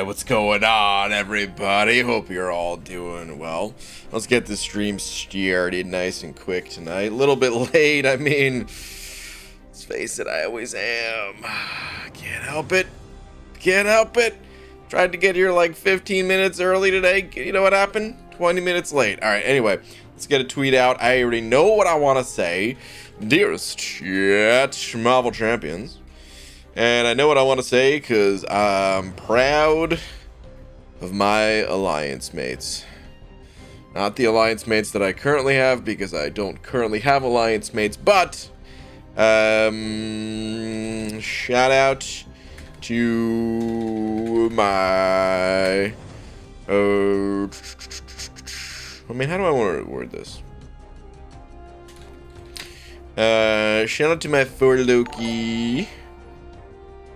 Alright, what's going on, everybody? Hope you're all doing well. Let's get this stream started nice and quick tonight. A little bit late, I mean, let's face it, I always am. Can't help it. Can't help it. Tried to get here like 15 minutes early today. You know what happened? 20 minutes late. Alright, anyway, let's get a tweet out. I already know what I want to say. Dearest chat, Marvel Champions. And I know what I want to say because I'm proud of my alliance mates. Not the alliance mates that I currently have because I don't currently have alliance mates, but shout out to my I mean, how do I want to word this? Shout out to my for Loki.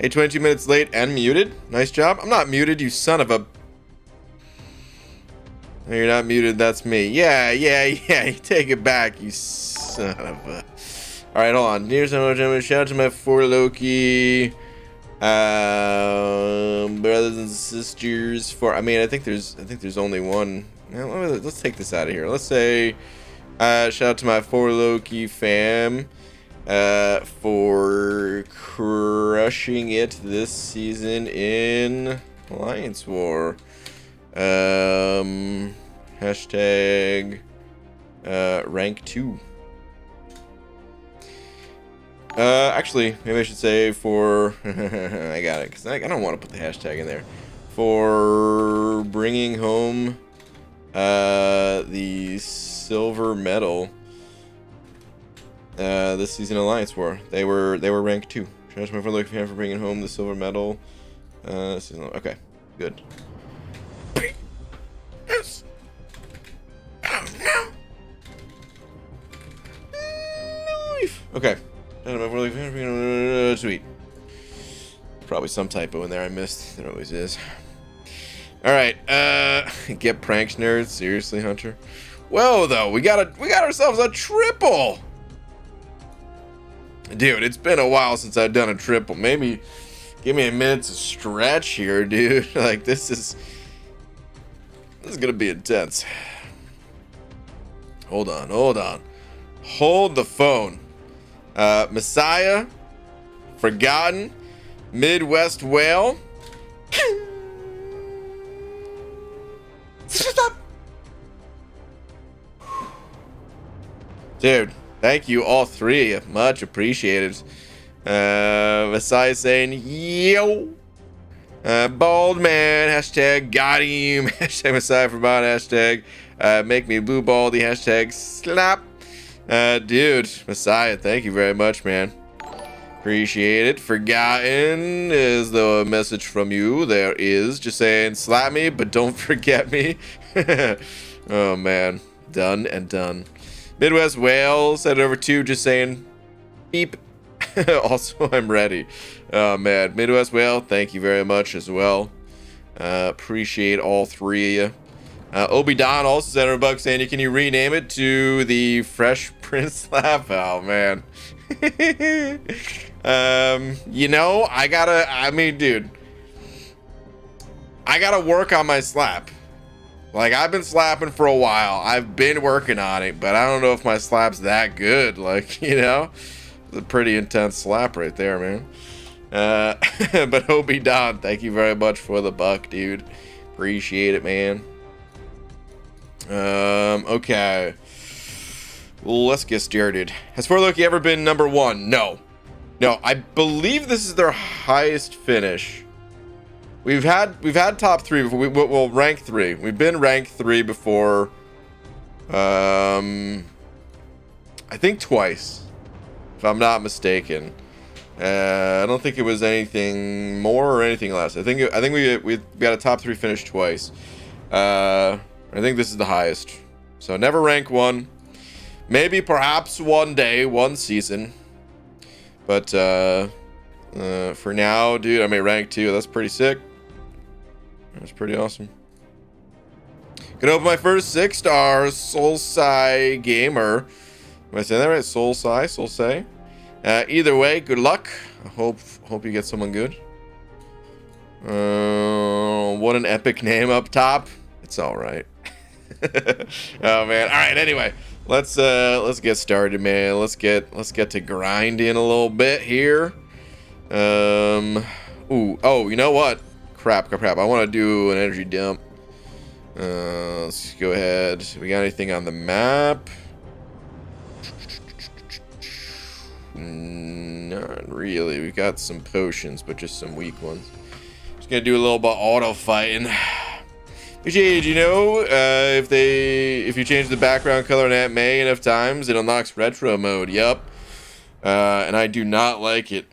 Hey, 22 minutes late and muted. Nice job. I'm not muted, you son of a... No, you're not muted, that's me. Yeah, you take it back, you son of a... Alright, hold on. Here's how much I'm gonna shout out to my for Loki. Brothers and sisters for... I mean, I think there's only one. Now, let's take this out of here. Let's say... shout out to my for Loki fam. For crushing it this season in Alliance War. Hashtag rank 2. Actually, maybe I should say for I got it because I don't want to put the hashtag in there. For bringing home the silver medal this season Alliance War. They were ranked 2. Shout out to my friend Luke for bringing home the silver medal. Okay, good. Yes. Oh no. Okay. Sweet. Probably some typo in there I missed. There always is. All right. Get pranked, nerds. Seriously, Hunter. Whoa, though, we got ourselves a triple. Dude, it's been a while since I've done a triple. Maybe give me a minute to stretch here, dude. Like, this is gonna be intense. Hold on. Hold the phone. Messiah, Forgotten, Midwest Whale. Stop. Dude. Thank you, all three. Much appreciated. Messiah saying, yo. Bald man. Hashtag got him. Hashtag Messiah for bot. Hashtag make me blue baldy. Hashtag slap. Dude, Messiah, thank you very much, man. Appreciate it. Forgotten is the message from you. There is. Just saying, slap me, but don't forget me. Oh, man. Done and done. Midwest Whale said it over 2, just saying beep. Also, I'm ready. Oh, man. Midwest Whale, thank you very much as well. Appreciate all three of you. Obi Don also sent her a buck saying, can you rename it to the Fresh Prince Laugh? Oh, man. You know, dude, I gotta work on my slap. Like, I've been slapping for a while. I've been working on it, but I don't know if my slap's that good. Like, you know, it's a pretty intense slap right there, man. But Obi Don, thank you very much for the buck, dude. Appreciate it, man. Okay. Well, let's get started. Has For Loki ever been number 1? No. No, I believe this is their highest finish. We've had top 3 before. Well, rank 3. We've been rank 3 before. I think twice, if I'm not mistaken. I don't think it was anything more or anything less. I think we got a top 3 finish twice. I think this is the highest. So never rank 1. Maybe perhaps one day, one season. But for now, dude, I mean rank 2. That's pretty sick. That's pretty awesome. Gonna open my first 6 stars, Soul Sai Gamer. Am I saying that right? Soul Sai. Either way, good luck. I hope you get someone good. what an epic name up top. It's all right. Oh man. All right. Anyway, let's get started, man. Let's get to grinding a little bit here. Ooh. Oh, you know what? Crap. I want to do an energy dump. Let's go ahead. We got anything on the map? Not really. We got some potions, but just some weak ones. Just gonna do a little bit of auto fighting. Did you know if you change the background color in Aunt May enough times, it unlocks retro mode? Yup. And I do not like it.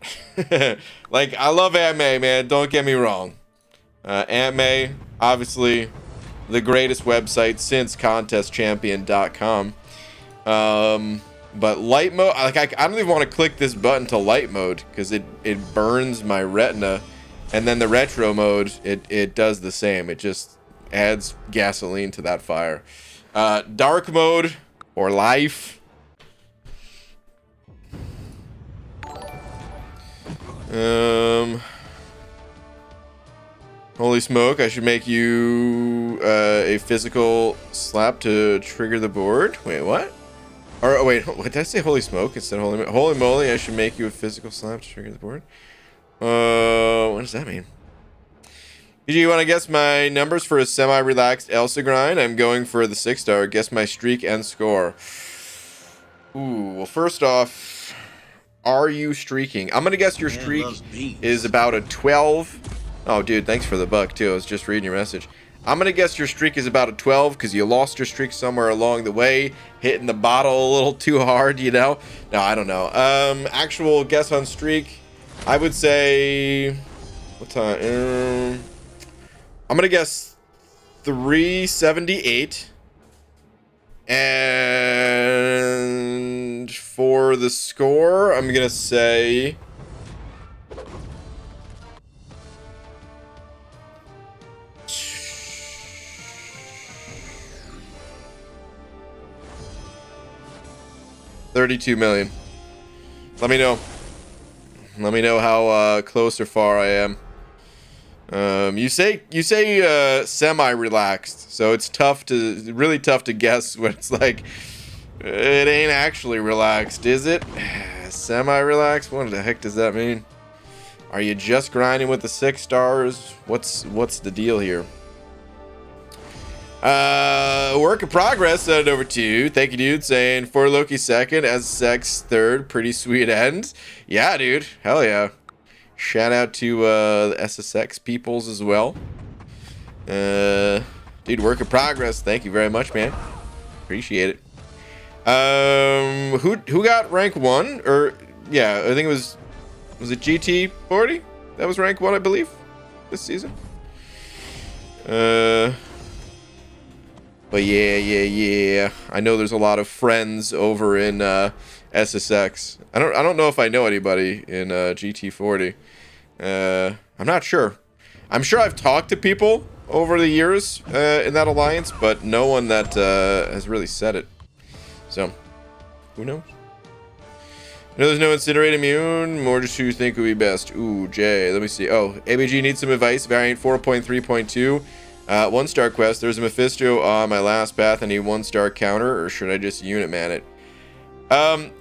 Like, I love Aunt May, man. Don't get me wrong. Aunt May, obviously, the greatest website since contestchampion.com. But light mode, like, I don't even want to click this button to light mode because it burns my retina. And then the retro mode, it does the same. It just adds gasoline to that fire. Dark mode or life. Holy smoke, I should make you a physical slap to trigger the board. Wait, what? Or oh, wait, what did I say? Holy smoke instead of holy moly, I should make you a physical slap to trigger the board. What does that mean? You want to guess my numbers for a semi-relaxed Elsa grind? I'm going for the 6-star. Guess my streak and score. Ooh, well, first off, are you streaking? I'm going to guess your streak is about a 12. Oh, dude, thanks for the buck, too. I was just reading your message. I'm going to guess your streak is about a 12 because you lost your streak somewhere along the way, hitting the bottle a little too hard, you know? No, I don't know. Actual guess on streak, I would say... What time? I'm going to guess 378. And for the score, I'm going to say... $32 million. Let me know. Let me know how close or far I am. You say semi-relaxed, so it's really tough to guess when it's like it ain't actually relaxed, is it? Semi-relaxed? What the heck does that mean? Are you just grinding with the 6 stars? What's the deal here? Work in progress. Send it over to you. Thank you, dude. Saying for Loki second, as Sex third. Pretty sweet end. Yeah, dude. Hell yeah. Shout out to the SSX peoples as well. Dude, work in progress. Thank you very much, man. Appreciate it. Who got rank 1? Or yeah, I think it was it GT40? That was rank 1, I believe, this season. But yeah. I know there's a lot of friends over in SSX. I don't know if I know anybody in GT40. I'm not sure. I'm sure I've talked to people over the years in that alliance, but no one that has really said it. So, who knows? I know there's no Incinerate Immune. More just who think would be best. Ooh, Jay. Let me see. Oh, ABG needs some advice. Variant 4.3.2. 1-star quest. There's a Mephisto on my last path. I need 1-star counter, or should I just unit man it?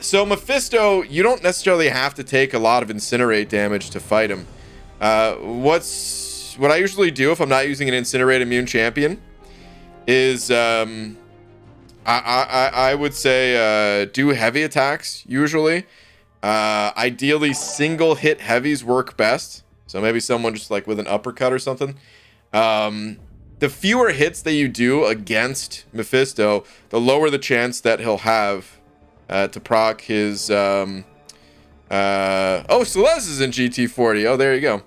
So Mephisto, you don't necessarily have to take a lot of incinerate damage to fight him. What I usually do if I'm not using an incinerate immune champion is I would say do heavy attacks usually. Ideally single hit heavies work best. So maybe someone just like with an uppercut or something. The fewer hits that you do against Mephisto, the lower the chance that he'll have to proc his... Oh, Celeste is in GT40. Oh, there you go.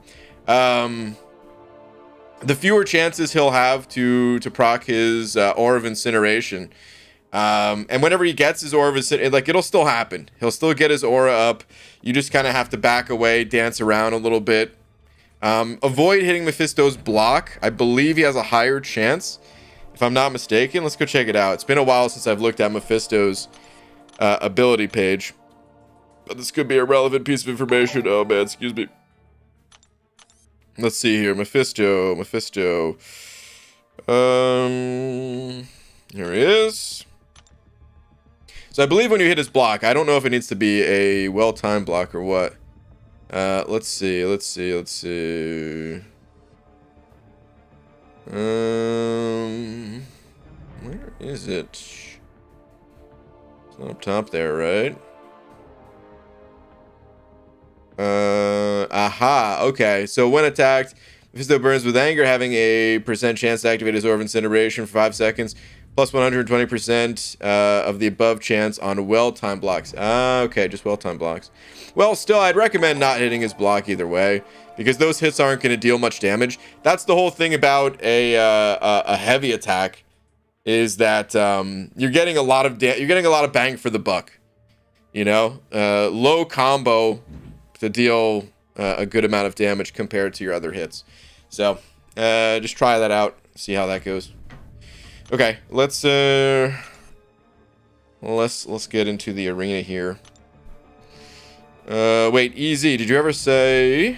The fewer chances he'll have to proc his Aura of Incineration. And whenever he gets his Aura of Incineration, like, it'll still happen. He'll still get his Aura up. You just kind of have to back away, dance around a little bit. Avoid hitting Mephisto's block. I believe he has a higher chance, if I'm not mistaken. Let's go check it out. It's been a while since I've looked at Mephisto's ability page. But this could be a relevant piece of information. Oh, man, excuse me. Let's see here. Mephisto. Here he is. So I believe when you hit his block, I don't know if it needs to be a well-timed block or what. Let's see. Where is it? It's not up top there, right? Aha. Okay. So when attacked, Mephisto burns with anger, having a % chance to activate his Orb of Incineration for 5 seconds, plus 120% of the above chance on well-timed blocks. Okay, just well-timed blocks. Well, still, I'd recommend not hitting his block either way, because those hits aren't going to deal much damage. That's the whole thing about a heavy attack, is that you're getting a lot of bang for the buck. You know, low combo to deal a good amount of damage compared to your other hits. So just try that out, see how that goes. Okay, let's get into the arena here. Wait, easy. Did you ever say?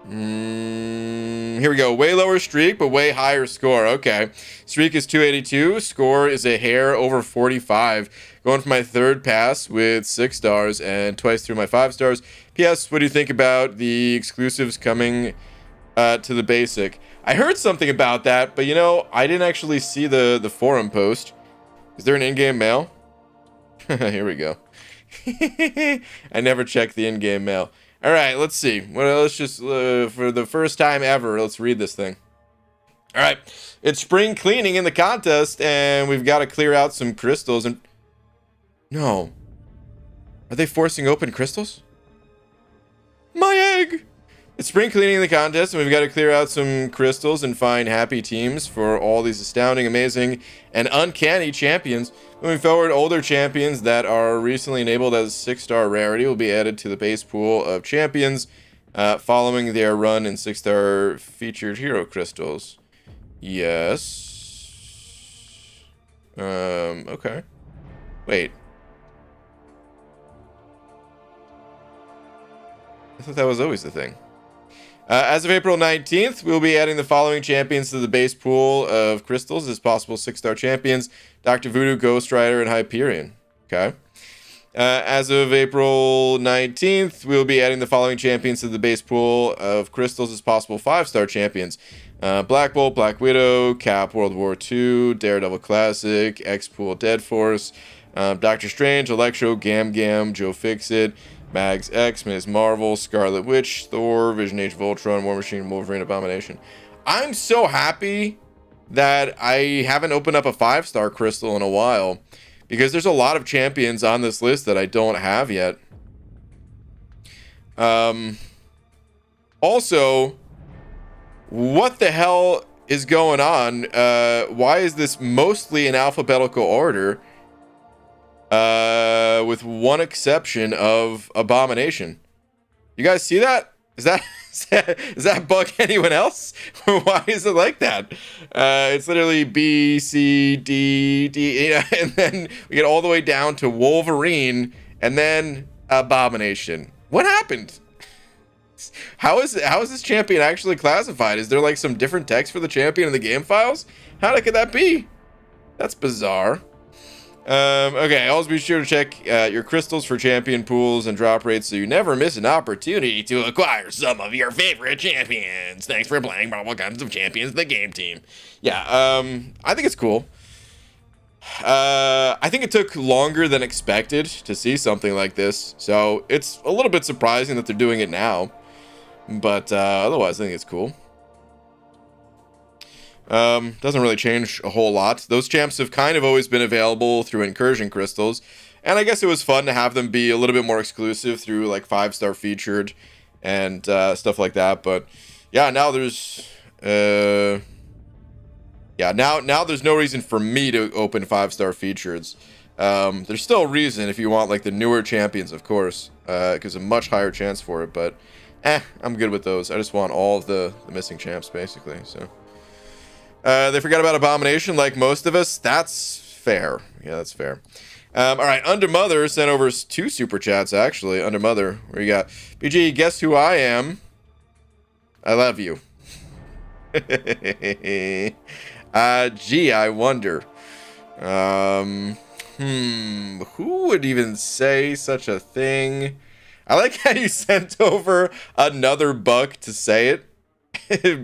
Here we go. Way lower streak, but way higher score. Okay. Streak is 282. Score is a hair over 45. Going for my third pass with 6 stars and twice through my 5 stars. P.S. What do you think about the exclusives coming to the basic? I heard something about that, but you know, I didn't actually see the forum post. Is there an in-game mail? Here we go. I never checked the in-game mail. All right, let's see. Well, let's just, for the first time ever, let's read this thing. All right, it's spring cleaning in the contest, and we've got to clear out some crystals. And no, are they forcing open crystals? My egg! It's spring cleaning in the contest, and we've got to clear out some crystals and find happy teams for all these astounding, amazing, and uncanny champions. Moving forward, older champions that are recently enabled as 6-star rarity will be added to the base pool of champions following their run in 6-star featured hero crystals. Yes. Okay. Wait. I thought that was always the thing. As of April 19th, we'll be adding the following champions to the base pool of crystals as possible 6-star champions: Dr. Voodoo, Ghost Rider, and Hyperion. Okay. As of April 19th, we'll be adding the following champions to the base pool of crystals as possible 5-star champions: Black Bolt, Black Widow, Cap, World War II, Daredevil Classic, X-Pool, Dead Force, Doctor Strange, Electro, Gam Gam, Joe Fixit, Mags X, Ms. Marvel, Scarlet Witch, Thor, Vision, Age of Ultron, War Machine, Wolverine, Abomination. I'm so happy that I haven't opened up a 5-star crystal in a while, because there's a lot of champions on this list that I don't have yet. Also, what the hell is going on? Why is this mostly in alphabetical order? With one exception of Abomination. You guys see that? Does that bug anyone else? Why is it like that? It's literally B, C, D, D, and then we get all the way down to Wolverine, and then Abomination. What happened? How is this champion actually classified? Is there like some different text for the champion in the game files? How could that be? That's bizarre. Okay, always be sure to check your crystals for champion pools and drop rates so you never miss an opportunity to acquire some of your favorite champions. Thanks for playing Marvel Guns of Champions, the game team. Yeah, I think it's cool. I think it took longer than expected to see something like this, so it's a little bit surprising that they're doing it now. But otherwise, I think it's cool. Doesn't really change a whole lot. Those champs have kind of always been available through incursion crystals, and I guess it was fun to have them be a little bit more exclusive through like 5-star featured and stuff like that. But yeah, now there's now there's no reason for me to open 5-star features. There's still a reason if you want like the newer champions, of course, because a much higher chance for it. But I'm good with those. I just want all of the missing champs basically. So. They forgot about Abomination like most of us. That's fair. Yeah, that's fair. All right, Under Mother sent over 2 super chats, actually. Under Mother, where you got? BG, guess who I am? I love you. Gee, I wonder. Who would even say such a thing? I like how you sent over another buck to say it.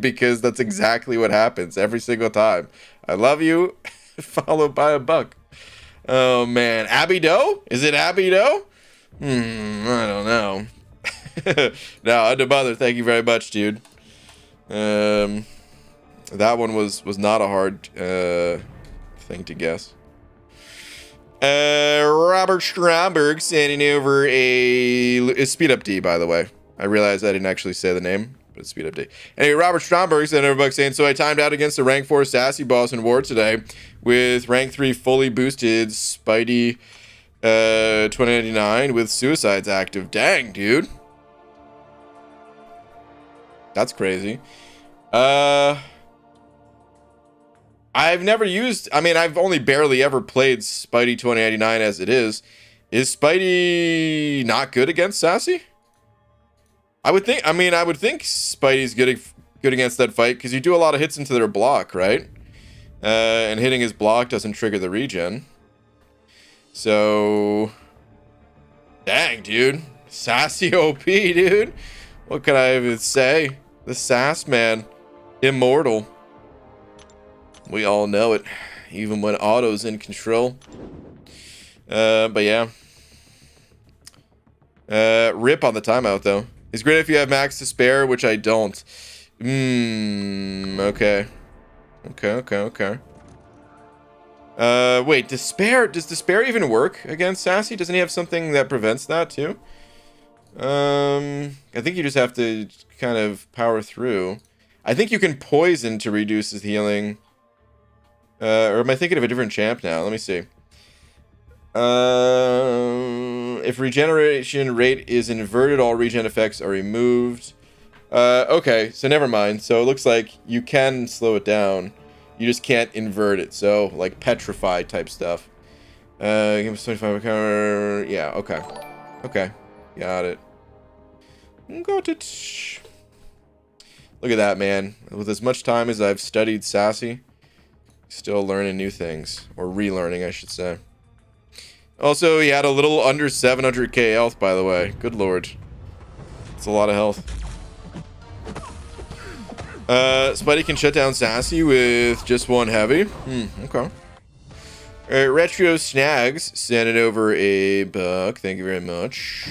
Because that's exactly what happens every single time. I love you, followed by a buck. Oh man, Abby Doe? Is it Abby Doe? I don't know. No, Under Mother, thank you very much, dude. That one was not a hard thing to guess. Robert Stromberg sending over a speed up D, by the way. I realized I didn't actually say the name. But speed update. Anyway, Robert Stromberg sent over a buck saying, so I timed out against the rank 4 sassy boss in war today with rank 3 fully boosted Spidey 2099 with suicides active. Dang, dude. That's crazy. I've never used, I mean, I've only barely ever played Spidey 2099 as it is. Is Spidey not good against sassy? I would think Spidey's good against that fight because you do a lot of hits into their block, right? And hitting his block doesn't trigger the regen. So, dang, dude. Sassy OP, dude. What can I even say? The Sass Man. Immortal. We all know it. Even when Otto's in control. But yeah. Rip on the timeout, though. It's great if you have max to spare, which I don't. Okay. Wait, does despair even work against Sassy? Doesn't he have something that prevents that too? I think you just have to kind of power through. I think you can poison to reduce his healing. Or am I thinking of a different champ now? Let me see. If regeneration rate is inverted, all regen effects are removed. Okay, so never mind. So it looks like you can slow it down. You just can't invert it. So, like, petrify type stuff. Give us 25 cover. Yeah, okay. Okay, got it. Got it. Look at that, man. With as much time as I've studied Sassy, still learning new things. Or relearning, I should say. Also, he had a little under 700k health, by the way. Good lord. That's a lot of health. Spidey can shut down Sassy with just one heavy. Okay. Alright, Retro Snags sending over a buck. Thank you very much.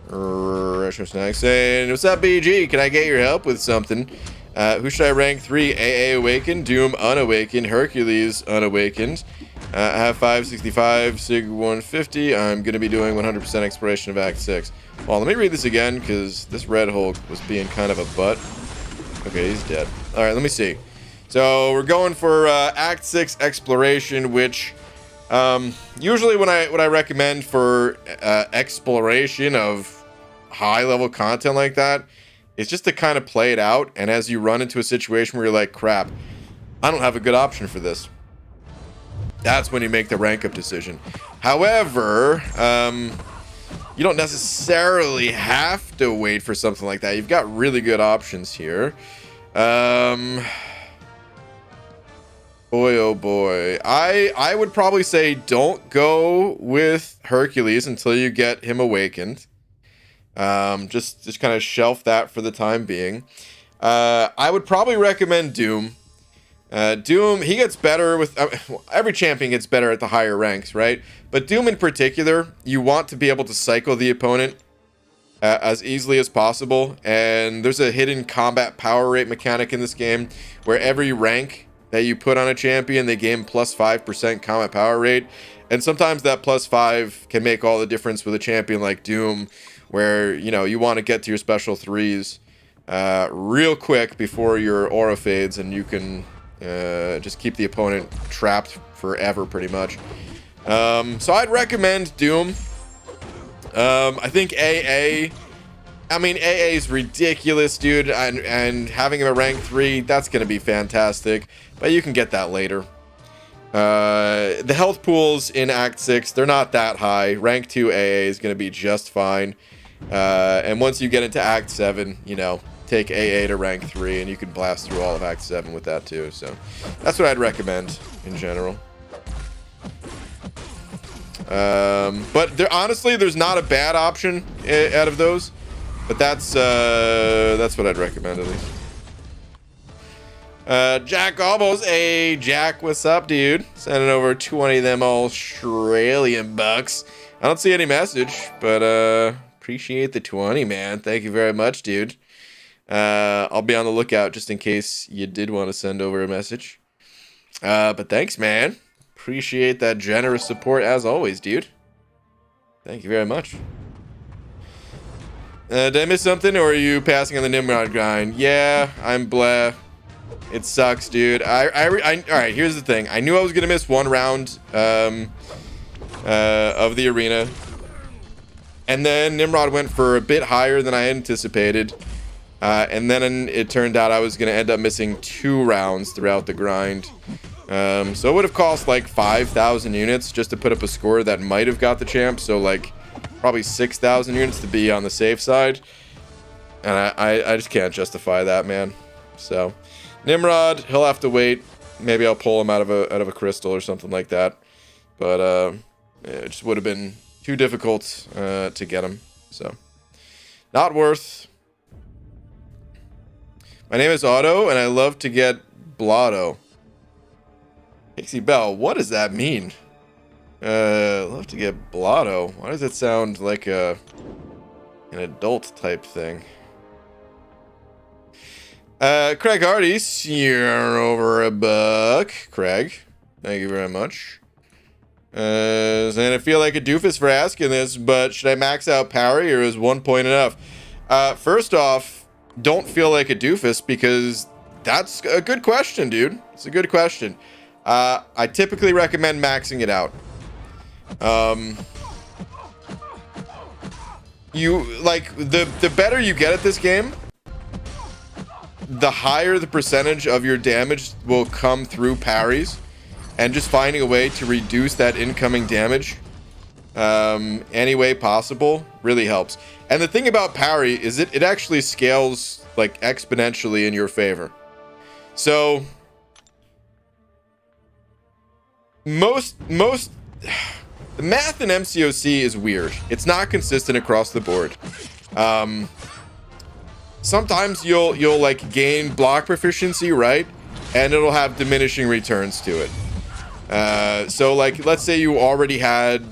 Retro Snags saying, what's up, BG? Can I get your help with something? Who should I rank 3? AA Awakened, Doom Unawakened, Hercules Unawakened. I have 565, Sig 150. I'm going to be doing 100% exploration of Act 6. Well, let me read this again, because this Red Hulk was being kind of a butt. Okay, he's dead. Alright, let me see. So, we're going for Act 6 exploration, which usually what I recommend for exploration of high-level content like that is just to kind of play it out, and as you run into a situation where you're like, crap, I don't have a good option for this. That's when you make the rank up decision. However, you don't necessarily have to wait for something like that. You've got really good options here. Boy, oh boy. I would probably say don't go with Hercules until you get him awakened. Just kind of shelf that for the time being. I would probably recommend Doom. Doom, he gets better with... every champion gets better at the higher ranks, right? But Doom in particular, you want to be able to cycle the opponent as easily as possible. And there's a hidden combat power rate mechanic in this game where every rank that you put on a champion, they gain plus 5% combat power rate. And sometimes that plus 5 can make all the difference with a champion like Doom, where, you know, you want to get to your special 3s real quick before your aura fades, and you can... just keep the opponent trapped forever, pretty much. So I'd recommend Doom. I think AA... I mean, AA is ridiculous, dude. And having him at rank 3, that's going to be fantastic. But you can get that later. The health pools in Act 6, they're not that high. Rank 2 AA is going to be just fine. And once you get into Act 7, you know, take AA to rank 3, and you can blast through all of Act 7 with that too. So that's what I'd recommend in general. But honestly, there's not a bad option out of those. But that's what I'd recommend at least. Jack almost. Hey, Jack, what's up, dude? Sending over 20 of them Australian bucks. I don't see any message, but appreciate the 20, man. Thank you very much, dude. I'll be on the lookout just in case you did want to send over a message. But thanks, man. Appreciate that generous support as always, dude. Thank you very much. Did I miss something, or are you passing on the Nimrod grind? Yeah, I'm blah. It sucks, dude. All right, here's the thing. I knew I was gonna miss one round of the arena, and then Nimrod went for a bit higher than I anticipated, and then it turned out I was gonna end up missing 2 rounds throughout the grind. So it would have cost like 5,000 units just to put up a score that might have got the champ. So like probably 6,000 units to be on the safe side, and I just can't justify that, man. So Nimrod, he'll have to wait. Maybe I'll pull him out of a crystal or something like that. But it just would have been too difficult to get him. So not worth. My name is Otto, and I love to get blotto. Pixie Bell, what does that mean? Love to get blotto. Why does it sound like an adult type thing? Craig Hardy's, you're over $1. Craig, thank you very much. And I feel like a doofus for asking this, but should I max out Parry, or is 1 point enough? First off, don't feel like a doofus, because that's a good question, dude. It's a good question. I typically recommend maxing it out. You like the better you get at this game, the higher the percentage of your damage will come through parries, and just finding a way to reduce that incoming damage any way possible really helps. And the thing about parry is it actually scales like exponentially in your favor. So most the math in MCOC is weird. It's not consistent across the board. Sometimes you'll like gain block proficiency, right? And it'll have diminishing returns to it. So like, let's say you already had,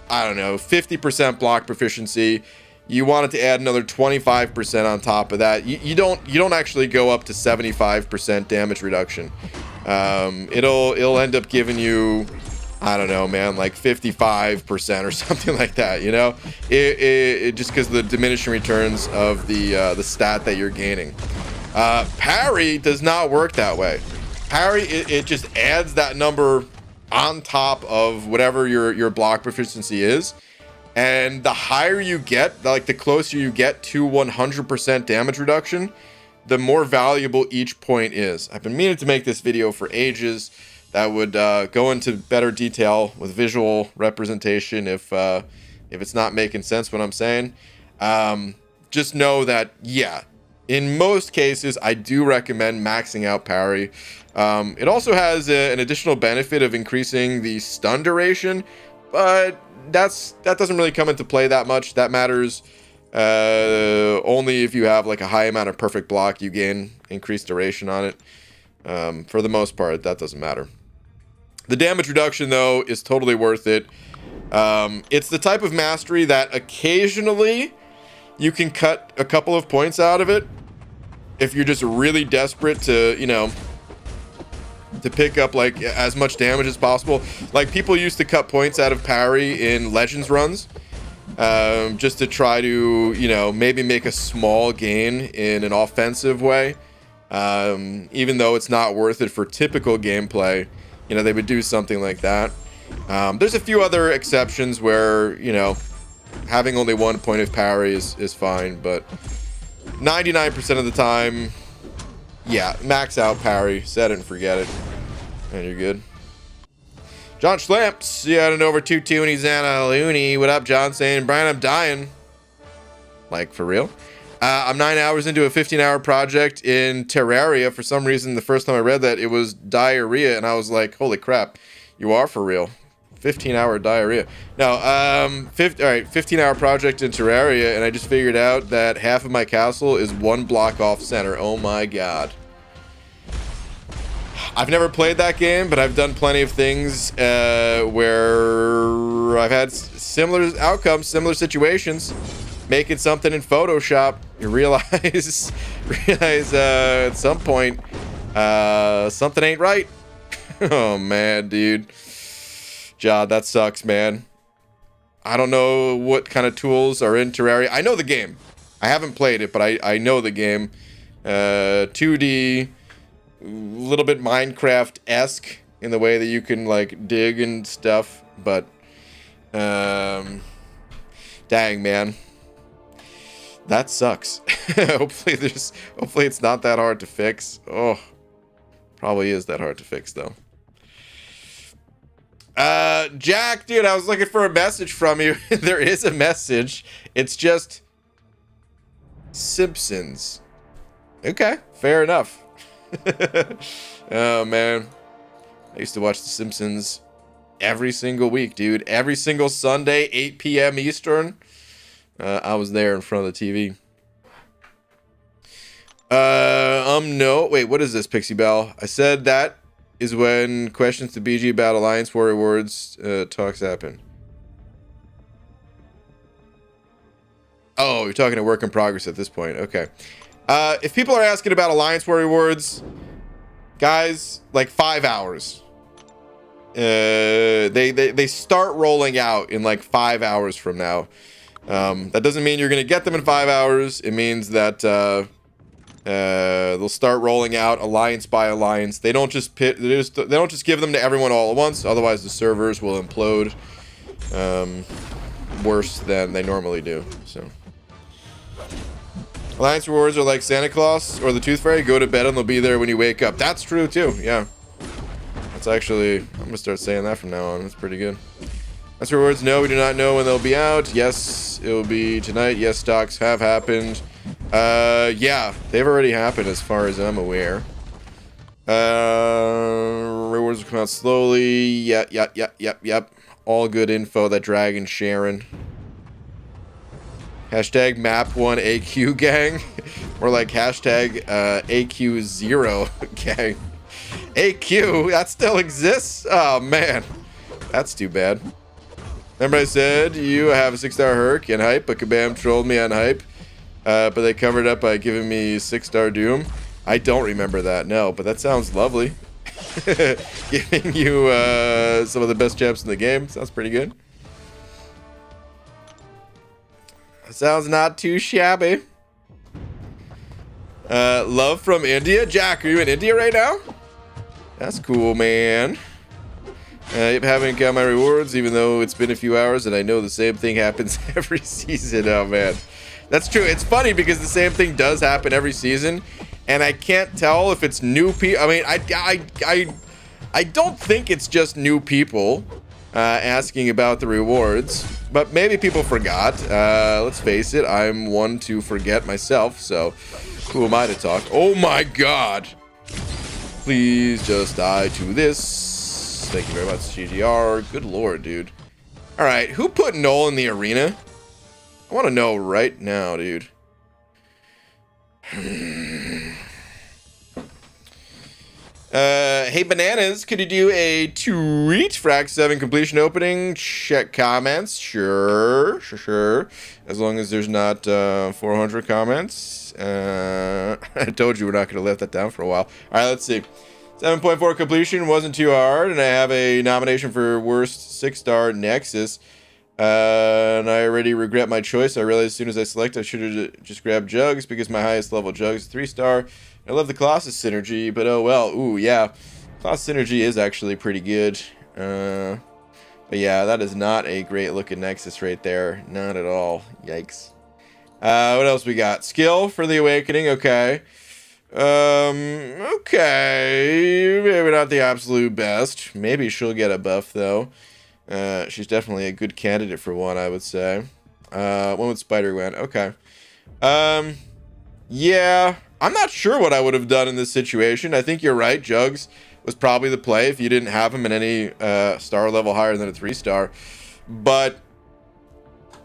I don't know, 50% block proficiency. You wanted to add another 25% on top of that. You don't actually go up to 75% damage reduction. It'll end up giving you, I don't know, man, like 55% or something like that, you know? It just because of the diminishing returns of the stat that you're gaining. Parry does not work that way. Parry, it just adds that number on top of whatever your block proficiency is. And the higher you get, like the closer you get to 100% damage reduction, the more valuable each point is. I've been meaning to make this video for ages that would go into better detail with visual representation if it's not making sense what I'm saying. Just know that, yeah, in most cases, I do recommend maxing out parry. It also has an additional benefit of increasing the stun duration, but that doesn't really come into play that much. That matters only if you have like a high amount of perfect block, you gain increased duration on it. For the most part, that doesn't matter. The damage reduction, though, is totally worth it. It's the type of mastery that occasionally you can cut a couple of points out of it if you're just really desperate to, you know, to pick up like as much damage as possible. Like people used to cut points out of parry in Legends runs, just to try to, you know, maybe make a small gain in an offensive way. Even though it's not worth it for typical gameplay, you know, they would do something like that. There's a few other exceptions where, you know, having only 1 point of parry is fine, but 99% of the time, yeah, max out parry, set it and forget it, and you're good. John Schlamps, yeah, and over 2-2, and he's Anna Looney. What up, John? Saying, Brian, I'm dying. Like, for real? I'm 9 hours into a 15-hour project in Terraria. For some reason, the first time I read that, it was diarrhea, and I was like, holy crap, you are for real. 15-hour diarrhea. No, all right, 15-hour project in Terraria, and I just figured out that half of my castle is 1 block off center. Oh my god. I've never played that game, but I've done plenty of things where I've had similar outcomes, similar situations. Making something in Photoshop, you realize at some point something ain't right. Oh man, dude. Jod, that sucks, man. I don't know what kind of tools are in Terraria. I know the game. I haven't played it, but I know the game. 2D, a little bit Minecraft-esque in the way that you can like dig and stuff, but dang, man. That sucks. hopefully it's not that hard to fix. Oh, probably is that hard to fix though. Jack, dude, I was looking for a message from you. There is a message. It's just Simpsons. Okay, fair enough. Oh man, I used to watch The Simpsons every single week, dude. Every single Sunday, 8 p.m. Eastern. I was there in front of the TV. No. Wait, what is this, Pixie Bell? I said that is when questions to BG about Alliance Warrior Words talks happen. Oh, you're talking a work in progress at this point. Okay. If people are asking about Alliance Warrior Words, guys, like 5 hours. They start rolling out in like 5 hours from now. That doesn't mean you're gonna get them in 5 hours. It means that they'll start rolling out alliance by alliance. They don't just they don't just give them to everyone all at once. Otherwise, the servers will implode worse than they normally do. So, alliance rewards are like Santa Claus or the Tooth Fairy. Go to bed and they'll be there when you wake up. That's true too. Yeah, that's actually. I'm gonna start saying that from now on. That's pretty good. That's rewards. No, we do not know when they'll be out. Yes, it will be tonight. Yes, stocks have happened. Yeah, they've already happened as far as I'm aware. Rewards will come out slowly. Yep. All good info. That dragon Sharon. Hashtag map1AQ gang. Or like hashtag AQ0 gang. AQ? That still exists? Oh, man. That's too bad. Remember I said you have a 6-star Herc and hype, but Kabam trolled me on hype. But they covered up by giving me 6-star Doom. I don't remember that, no, but that sounds lovely. Giving you some of the best champs in the game. Sounds pretty good. Sounds not too shabby. Love from India. Jack, are you in India right now? That's cool, man. Yep, haven't got my rewards, even though it's been a few hours, and I know the same thing happens every season. Oh, man. That's true. It's funny because the same thing does happen every season, and I can't tell if it's new people. I mean, I don't think it's just new people asking about the rewards, but maybe people forgot. Let's face it, I'm one to forget myself, so who am I to talk? Oh, my God. Please just die to this. Thank you very much, GGR. Good lord, dude. All right, who put Noel in the arena? I want to know right now, dude. Hey, Bananas, could you do a tweet? Frag 7 completion opening. Check comments. Sure. As long as there's not 400 comments. I told you we're not going to let that down for a while. All right, let's see. 7.4 completion wasn't too hard, and I have a nomination for worst 6-star Nexus. And I already regret my choice. I realized as soon as I select, I should have just grabbed Jugs because my highest level Jugs is 3-star. I love the Colossus synergy, but oh well. Ooh, yeah. Colossus synergy is actually pretty good. But yeah, that is not a great looking Nexus right there. Not at all. Yikes. What else we got? Skill for the Awakening. Okay. Okay. Maybe not the absolute best. Maybe she'll get a buff, though. She's definitely a good candidate for one, I would say. One with Spider-Gwen. Okay. Yeah. I'm not sure what I would have done in this situation. I think you're right. Jugs was probably the play if you didn't have him in any star level higher than a 3-star. But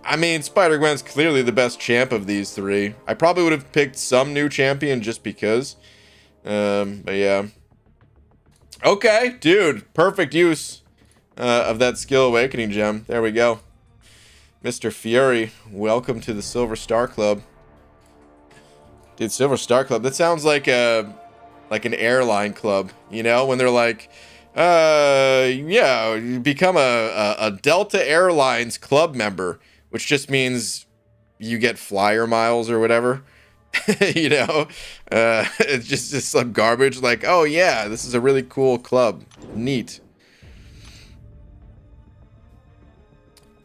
I mean, Spider-Gwen's clearly the best champ of these three. I probably would have picked some new champion just because. But yeah. Okay, dude. Perfect use of that skill awakening gem. There we go. Mr. Fury, welcome to the Silver Star Club. Dude, Silver Star Club. That sounds like an airline club, you know, when they're like, yeah, you become a Delta Airlines club member, which just means you get flyer miles or whatever. You know, it's just some garbage like, oh yeah, this is a really cool club. Neat.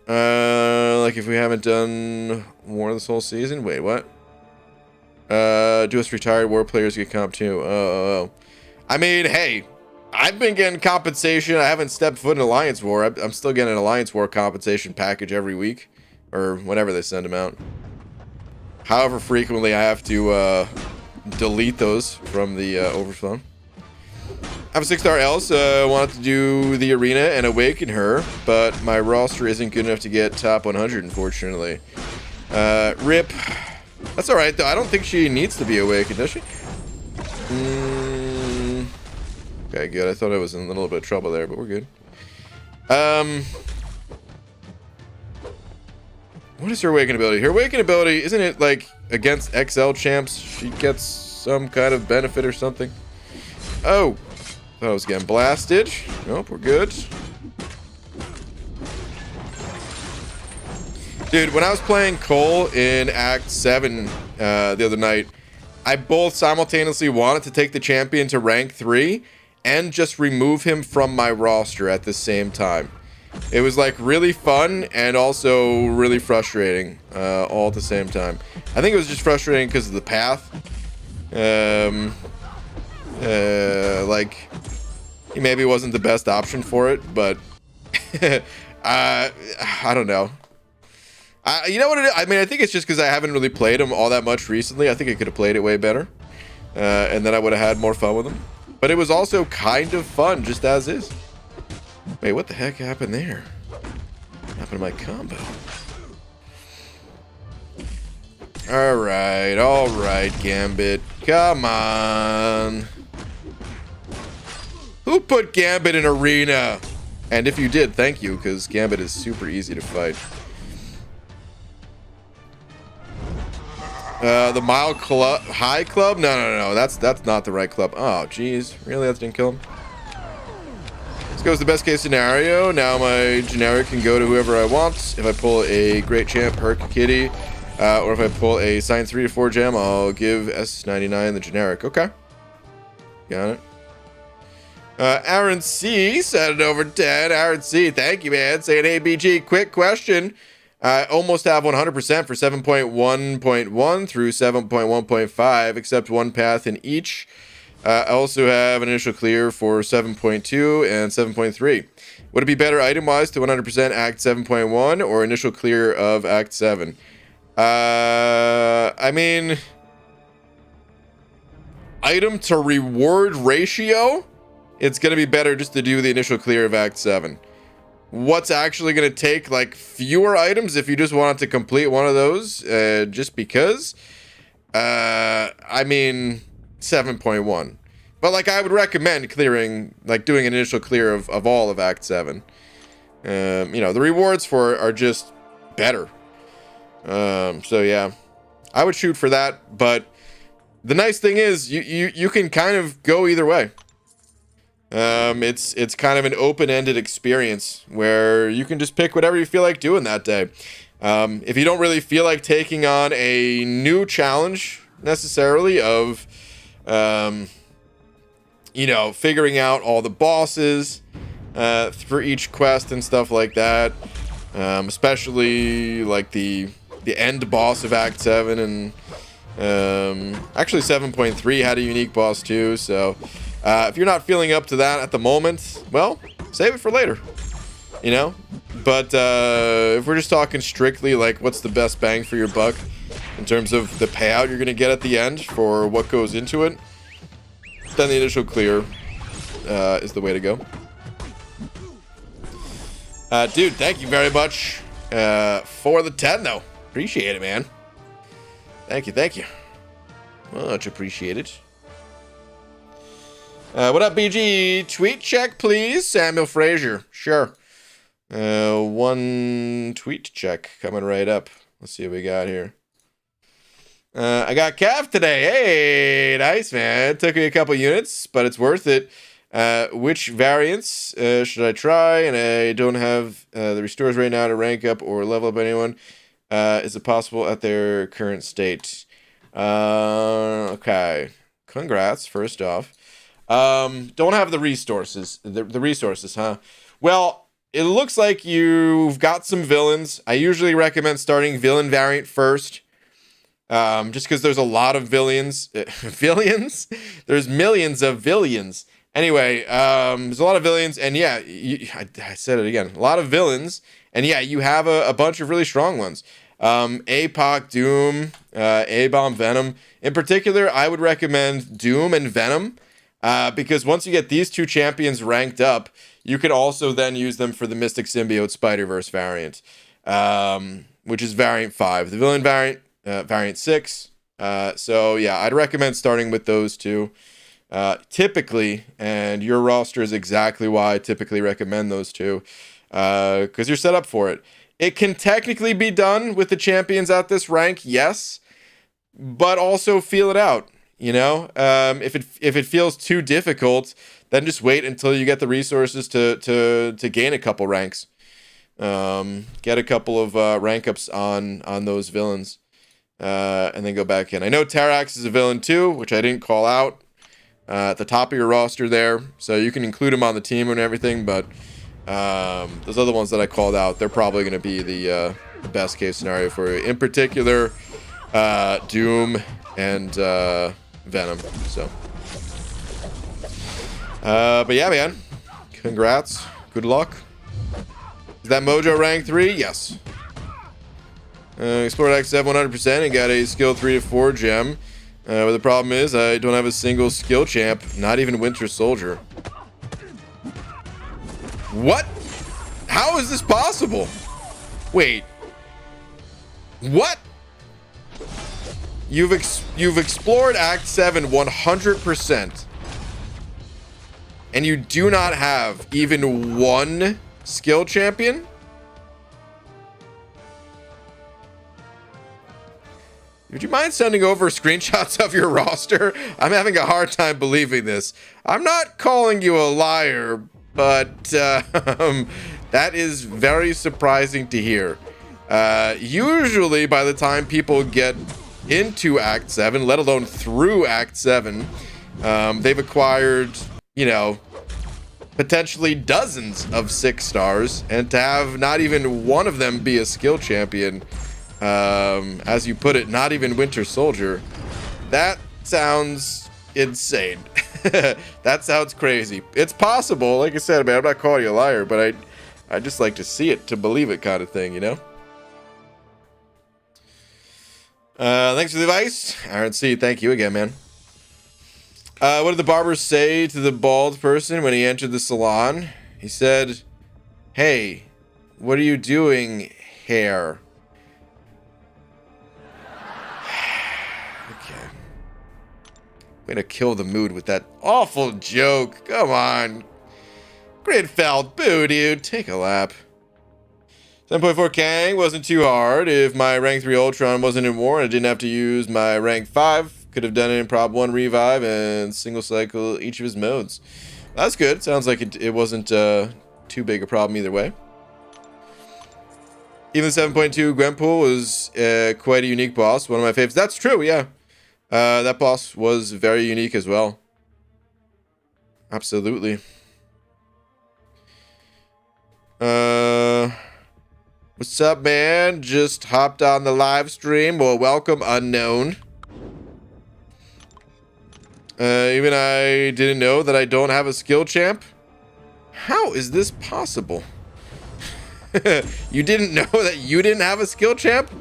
Like if we haven't done War this whole season, wait, what? Do us retired war players get comp too? Oh. I mean, hey, I've been getting compensation. I haven't stepped foot in Alliance War. I'm still getting an Alliance War compensation package every week, or whenever they send them out. However frequently I have to delete those from the overflow. I have a 6-star Elsa. Wanted to do the arena and awaken her, but my roster isn't good enough to get top 100, unfortunately. Rip. That's all right, though. I don't think she needs to be awakened, does she? Okay, good. I thought I was in a little bit of trouble there, but we're good. What is her awaken ability? Her awaken ability, isn't it like against XL champs? She gets some kind of benefit or something. Oh, thought I was getting blasted. Nope, we're good. Dude, when I was playing Cole in Act 7 the other night, I both simultaneously wanted to take the champion to rank 3 and just remove him from my roster at the same time. It was like really fun and also really frustrating all at the same time. I think it was just frustrating because of the path. Like, he maybe wasn't the best option for it, but I don't know. You know what it is? I mean, I think it's just because I haven't really played him all that much recently. I think I could have played it way better. And then I would have had more fun with him. But it was also kind of fun, just as is. Wait, what the heck happened there? What happened to my combo? Alright, Gambit. Come on. Who put Gambit in arena? And if you did, thank you, because Gambit is super easy to fight. The Mile Club, High Club? No. That's not the right club. Oh, jeez. Really? That didn't kill him? Let's go with the best case scenario. Now my generic can go to whoever I want. If I pull a Great Champ, Herc Kitty, or if I pull a Science 3 to 4 gem, I'll give S99 the generic. Okay. Got it. Aaron C said it over 10. Aaron C, thank you, man. Saying, hey, BG, quick question. I almost have 100% for 7.1.1 through 7.1.5, except one path in each. I also have an initial clear for 7.2 and 7.3. Would it be better item-wise to 100% Act 7.1 or initial clear of Act 7? I mean, item to reward ratio, it's going to be better just to do the initial clear of Act 7. What's actually going to take like fewer items if you just wanted to complete one of those just because? I mean, 7.1. But like I would recommend clearing, like doing an initial clear of all of Act 7. You know, the rewards for it are just better. So yeah, I would shoot for that. But the nice thing is you can kind of go either way. It's kind of an open-ended experience where you can just pick whatever you feel like doing that day. If you don't really feel like taking on a new challenge necessarily of, you know, figuring out all the bosses for each quest and stuff like that, especially like the end boss of Act 7 and Actually 7.3 had a unique boss too, so if you're not feeling up to that at the moment, well, save it for later, you know. But if we're just talking strictly like what's the best bang for your buck in terms of the payout you're gonna get at the end for what goes into it, then the initial clear is the way to go. Dude, thank you very much for the 10 though. Appreciate it, man. Thank you. Much appreciated. What up, BG? Tweet check, please. Samuel Frazier. Sure. One tweet check coming right up. Let's see what we got here. I got Cav today. Hey, nice, man. It took me a couple units, but it's worth it. Which variants should I try? And I don't have the restores right now to rank up or level up anyone. Is it possible at their current state? Okay. Congrats, first off. Don't have the resources. The resources, huh? Well, it looks like you've got some villains. I usually recommend starting villain variant first. Just because there's a lot of villains. Villains? There's millions of villains. Anyway, there's a lot of villains, and yeah, I said it again. A lot of villains, and yeah, you have a bunch of really strong ones. APOC, Doom, A-Bomb, Venom. In particular, I would recommend Doom and Venom, because once you get these two champions ranked up, you could also then use them for the Mystic Symbiote Spider-Verse variant, which is variant 5. The villain variant, variant 6. So yeah, I'd recommend starting with those two. Typically, and your roster is exactly why I typically recommend those two, because you're set up for it. It can technically be done with the champions at this rank, yes, but also feel it out. You know, if it feels too difficult, then just wait until you get the resources to gain a couple ranks, get a couple of rank ups on those villains, and then go back in. I know Tarax is a villain too, which I didn't call out at the top of your roster there, so you can include him on the team and everything, but those other ones that I called out, they're probably going to be the best case scenario for you. In particular, Doom and Venom. So, but yeah, man, congrats, good luck. Is that Mojo rank 3? Yes. Explored X7 100% and got a skill 3 to 4 gem. But the problem is I don't have a single skill champ, not even Winter Soldier. What? How is this possible? Wait. What? You've explored Act 7 100%. And you do not have even one skill champion? Would you mind sending over screenshots of your roster? I'm having a hard time believing this. I'm not calling you a liar, but that is very surprising to hear. Usually by the time people get into Act 7, let alone through Act 7, they've acquired, you know, potentially dozens of 6 stars, and to have not even one of them be a skill champion, as you put it, not even Winter Soldier, that sounds insane. That sounds crazy. It's possible, like I said, man, I'm not calling you a liar, but I just like to see it to believe it kind of thing, you know? Thanks for the advice. Aaron C, thank you again, man. What did the barber say to the bald person when he entered the salon? He said, "Hey, what are you doing, hair?" Okay. Way to kill the mood with that awful joke. Come on. Gridfeld, boo, dude. Take a lap. 7.4 Kang wasn't too hard. If my rank 3 Ultron wasn't in war and I didn't have to use my rank 5, could have done it in Prop 1 revive and single cycle each of his modes. That's good. Sounds like it wasn't too big a problem either way. Even the 7.2 Gwenpool was quite a unique boss. One of my favorites. That's true, yeah. That boss was very unique as well. Absolutely. What's up, man? Just hopped on the live stream. Well, welcome, unknown. Even I didn't know that I don't have a skill champ. How is this possible? You didn't know that you didn't have a skill champ?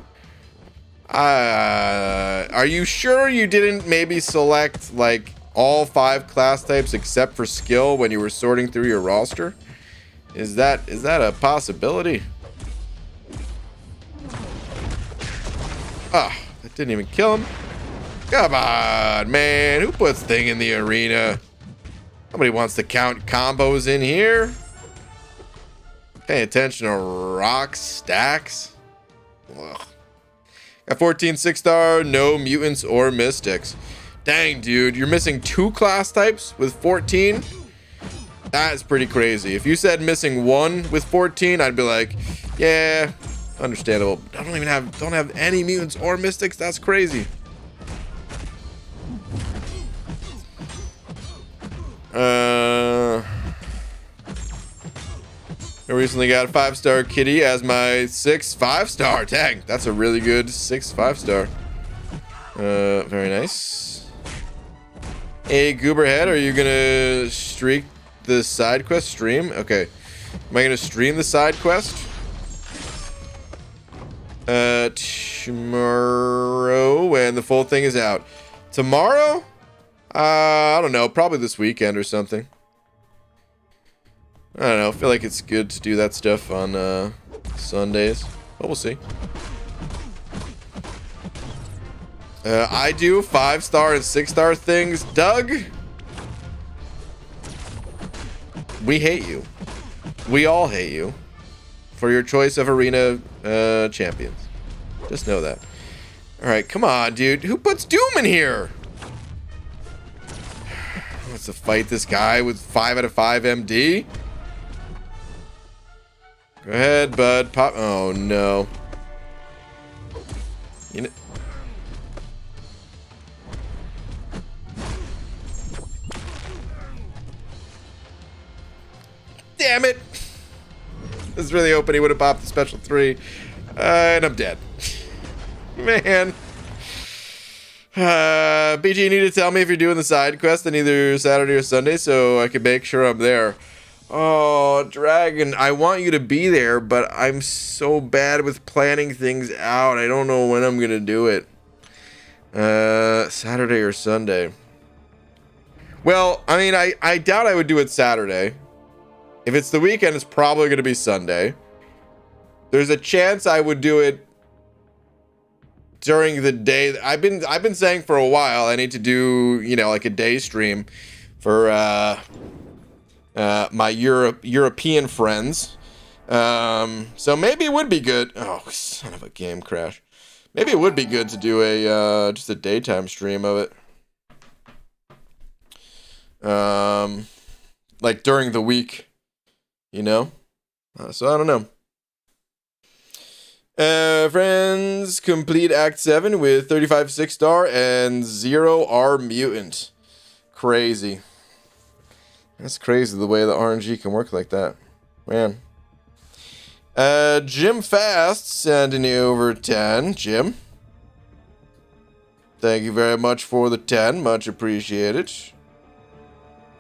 Are you sure you didn't maybe select like all 5 class types except for skill when you were sorting through your roster? Is that a possibility? Ah, that didn't even kill him. Come on, man. Who puts thing in the arena? Nobody wants to count combos in here. Pay attention to rock stacks. Ugh. Got 14 6-star, no mutants or mystics. Dang, dude, you're missing 2 class types with 14? That is pretty crazy. If you said missing 1 with 14, I'd be like, yeah, understandable. I don't have any mutants or mystics. That's crazy. I recently got a 5-star kitty as my 6th 5-star. Dang, that's a really good 6th 5-star. Very nice. Hey, Gooberhead, are you gonna streak the side quest stream? Okay. Am I gonna stream the side quest? Tomorrow when the full thing is out. Tomorrow? I don't know. Probably this weekend or something. I don't know. I feel like it's good to do that stuff on Sundays. But we'll see. I do 5-star and 6-star things. Doug, we hate you. We all hate you for your choice of arena champions. Just know that. All right, come on, dude. Who puts Doom in here? Wants to fight this guy with 5 out of 5 MD? Go ahead, bud. Pop. Oh, no. You know. Damn it. I was really hoping he would have popped the special 3. And I'm dead. Man. BG, you need to tell me if you're doing the side quest on either Saturday or Sunday so I can make sure I'm there. Oh, Dragon, I want you to be there, but I'm so bad with planning things out. I don't know when I'm going to do it. Saturday or Sunday. Well, I mean, I doubt I would do it Saturday. If it's the weekend, it's probably going to be Sunday. There's a chance I would do it during the day. I've been saying for a while I need to do, you know, like a day stream for my European friends. So maybe it would be good. Oh, son of a game crash. Maybe it would be good to do a just a daytime stream of it. Like during the week, you know? So I don't know. Friends, complete Act 7 with 35 6-star and 0 R mutant. Crazy. That's crazy the way the RNG can work like that. Man. Jim Fast sending you over 10. Jim. Thank you very much for the 10. Much appreciated.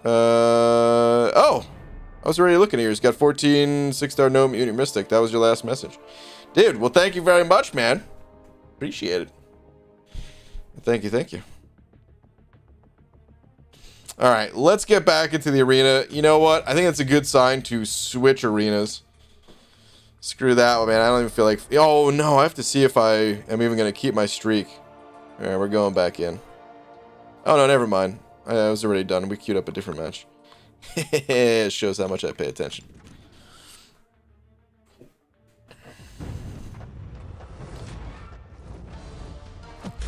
Oh. I was already looking here. He's got 14 6-star no mutant mystic. That was your last message. Dude, well, thank you very much, man. Appreciate it. Thank you, thank you. All right, let's get back into the arena. You know what? I think that's a good sign to switch arenas. Screw that, man. I don't even feel like... Oh, no, I have to see if I am even going to keep my streak. All right, we're going back in. Oh, no, never mind. I was already done. We queued up a different match. It shows how much I pay attention.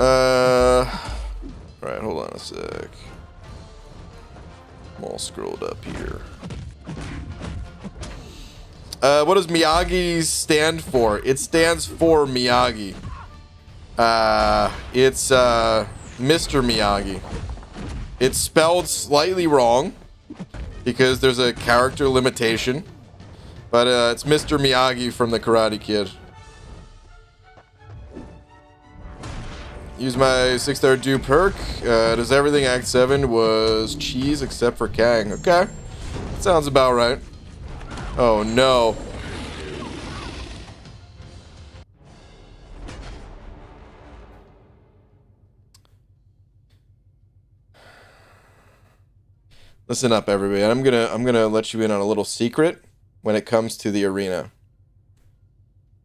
Alright, hold on a sec. I'm all scrolled up here. What does Miyagi stand for? It stands for Miyagi. It's Mr. Miyagi. It's spelled slightly wrong because there's a character limitation. But it's Mr. Miyagi from the Karate Kid. Use my 6-star do perk. Does everything Act 7 was cheese except for Kang. Okay. Sounds about right. Oh no. Listen up, everybody. I'm gonna let you in on a little secret when it comes to the arena.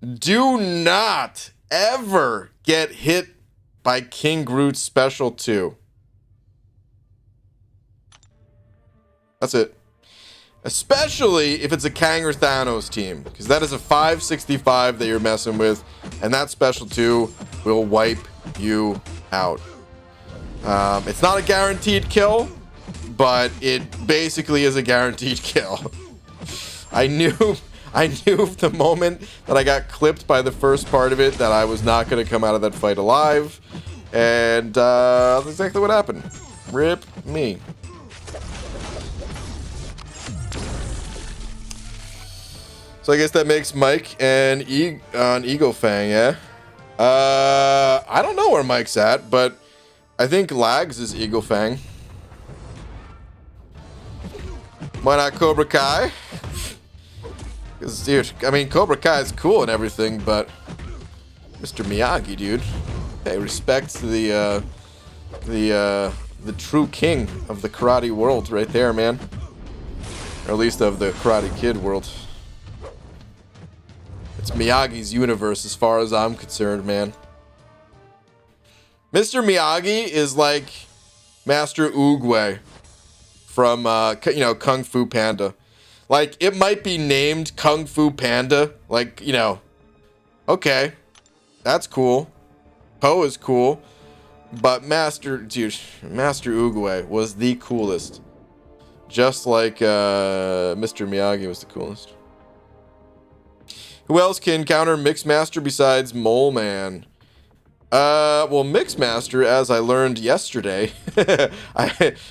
Do not ever get hit by King Groot's Special 2. That's it. Especially if it's a Kang or Thanos team, because that is a 565 that you're messing with, and that Special 2 will wipe you out. It's not a guaranteed kill, but it basically is a guaranteed kill. I knew the moment that I got clipped by the first part of it that I was not going to come out of that fight alive, and that's exactly what happened. Rip me. So I guess that makes Mike and Ego Fang, yeah? I don't know where Mike's at, but I think Lags is Ego Fang. Why not Cobra Kai? Because, dude, I mean, Cobra Kai is cool and everything, but Mr. Miyagi, dude. Pay respect to the true king of the karate world right there, man. Or at least of the Karate Kid world. It's Miyagi's universe as far as I'm concerned, man. Mr. Miyagi is like Master Oogway from, Kung Fu Panda. Like, it might be named Kung Fu Panda. Like, okay. That's cool. Po is cool. But Master Oogway was the coolest. Just like Mr. Miyagi was the coolest. Who else can counter Mixmaster besides Mole Man? Well, Mixmaster, as I learned yesterday,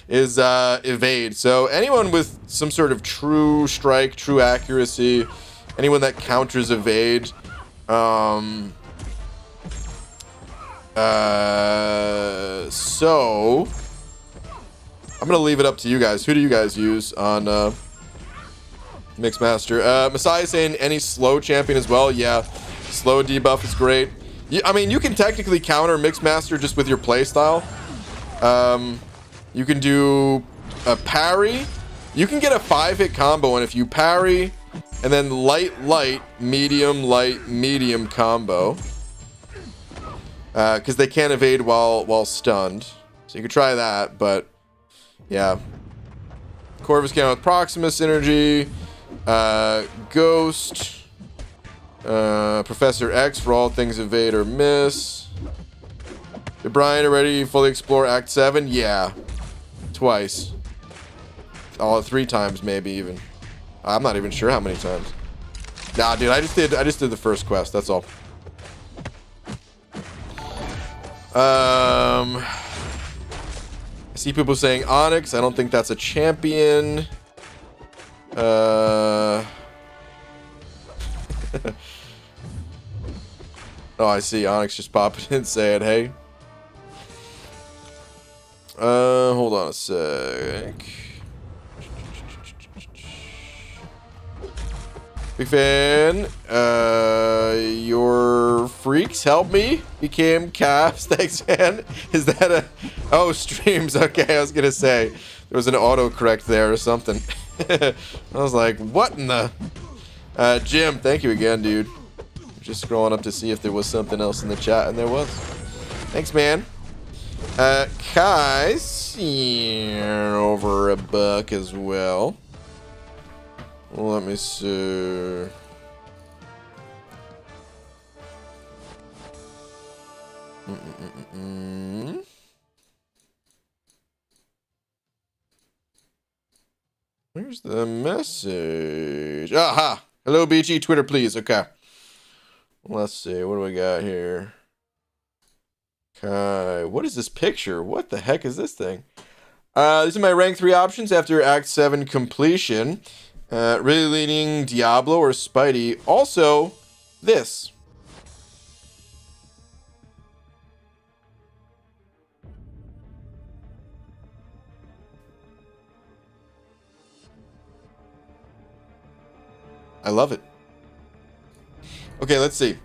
is evade. So anyone with some sort of true strike, true accuracy, anyone that counters evade, so I'm gonna leave it up to you guys. Who do you guys use on Mixmaster? Messiah saying any slow champion as well. Yeah, slow debuff is great. I mean, you can technically counter Mixmaster just with your playstyle. You can do a parry. You can get a 5-hit combo, and if you parry and then light, medium combo, because they can't evade while stunned. So you could try that, but yeah. Corvus can with Proximus Energy. Ghost. Professor X for all things evade or miss. Did Brian already fully explore Act 7? Yeah. Twice. 3 times maybe even. I'm not even sure how many times. Nah, dude, I just did the first quest, that's all. I see people saying Onyx. I don't think that's a champion. Oh, I see Onyx just popping in saying, hey. Hold on a sec. Big fan. Your freaks help me became calves. Thanks, man. Is that a... Oh, streams. Okay, I was gonna say. There was an autocorrect there or something. I was like, what in the... Jim, thank you again, dude. Just scrolling up to see if there was something else in the chat, and there was. Thanks, man. Kai's over $1 as well. Let me see. Where's the message? Aha! Hello, BG. Twitter, please. Okay. Let's see. What do we got here? Okay. What is this picture? What the heck is this thing? These are my rank 3 options after Act 7 completion. Really leaning Diablo or Spidey. Also, this. I love it. Okay, let's see.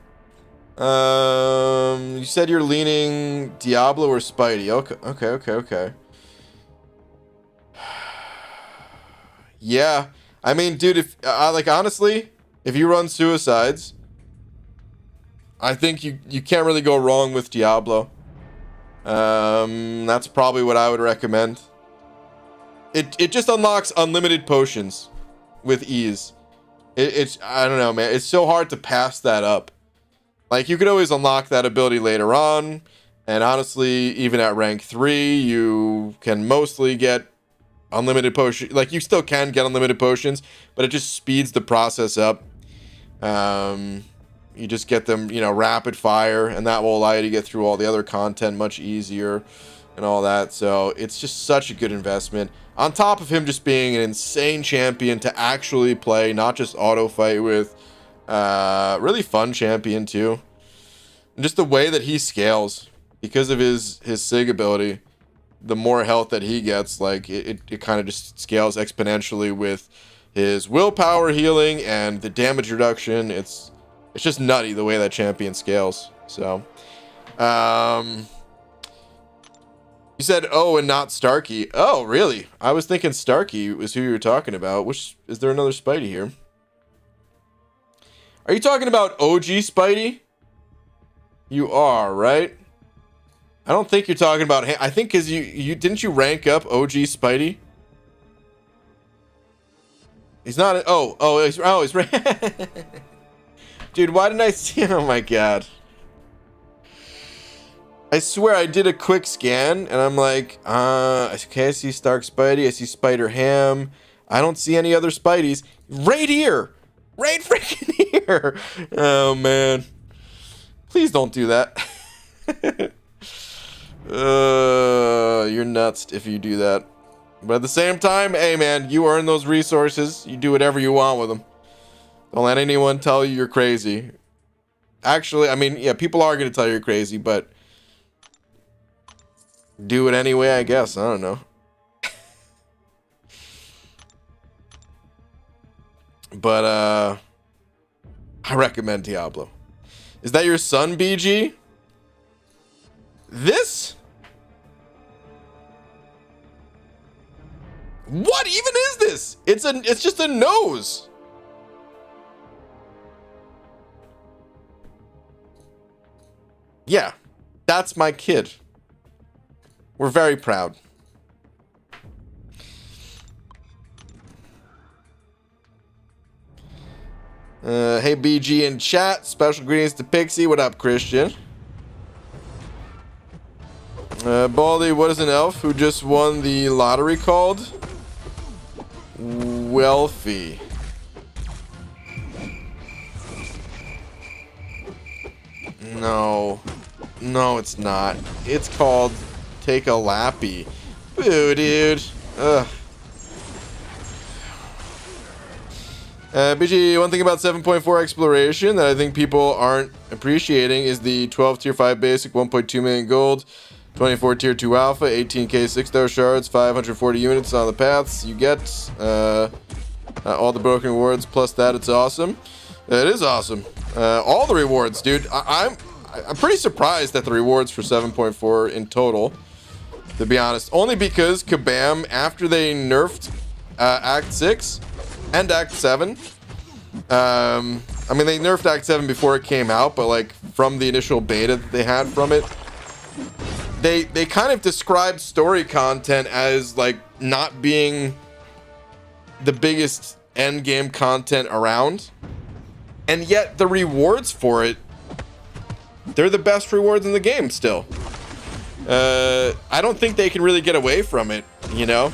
You said you're leaning Diablo or Spidey. Okay. Yeah, I mean, dude, if like honestly, if you run Suicides, I think you can't really go wrong with Diablo. That's probably what I would recommend. It just unlocks unlimited potions with ease. It's I don't know, man. It's so hard to pass that up. Like, you could always unlock that ability later on, and honestly, even at rank 3, you can mostly get unlimited potions. Like, you still can get unlimited potions, but it just speeds the process up. You just get them, you know, rapid fire, and that will allow you to get through all the other content much easier and all that. So it's just such a good investment. On top of him just being an insane champion to actually play, not just auto fight with. Really fun champion too. And just the way that he scales because of his Sig ability. The more health that he gets, like it kind of just scales exponentially with his willpower healing and the damage reduction. It's just nutty the way that champion scales. So, you said and not Starkey. Oh, really? I was thinking Starkey was who you were talking about. Which is there another Spidey here? Are you talking about OG Spidey? You are, right? I don't think you're talking about him. I think because you didn't you rank up OG Spidey? He's not. He's right. Dude, why didn't I see? Oh my god. I swear I did a quick scan and I'm like, okay, I see Stark Spidey, I see Spider Ham. I don't see any other Spideys. Right here! Right freaking here! Oh man. Please don't do that. You're nuts if you do that. But at the same time, hey man, you earn those resources. You do whatever you want with them. Don't let anyone tell you you're crazy. Actually, I mean, yeah, people are going to tell you you're crazy, but do it anyway, I guess. I don't know. But, I recommend Diablo. Is that your son, BG? This? What even is this? It's just a nose. Yeah, that's my kid. We're very proud. Hey BG in chat. Special greetings to Pixie. What up, Christian? Baldy, what is an elf who just won the lottery called? Wealthy. No. No, it's not. It's called Take a Lappy. Boo, dude. Ugh. BG, one thing about 7.4 exploration that I think people aren't appreciating is the 12 tier 5 basic, 1.2 million gold, 24 tier 2 alpha, 18k 6-star shards, 540 units on the paths. You get all the broken rewards, plus that it's awesome. It is awesome. All the rewards, dude. I'm pretty surprised at the rewards for 7.4 in total, to be honest. Only because Kabam, after they nerfed Act 6 and Act 7, I mean, they nerfed Act 7 before it came out, but like from the initial beta that they had from it, they kind of described story content as like not being the biggest end game content around, and yet the rewards for it, they're the best rewards in the game still. I don't think they can really get away from it, you know?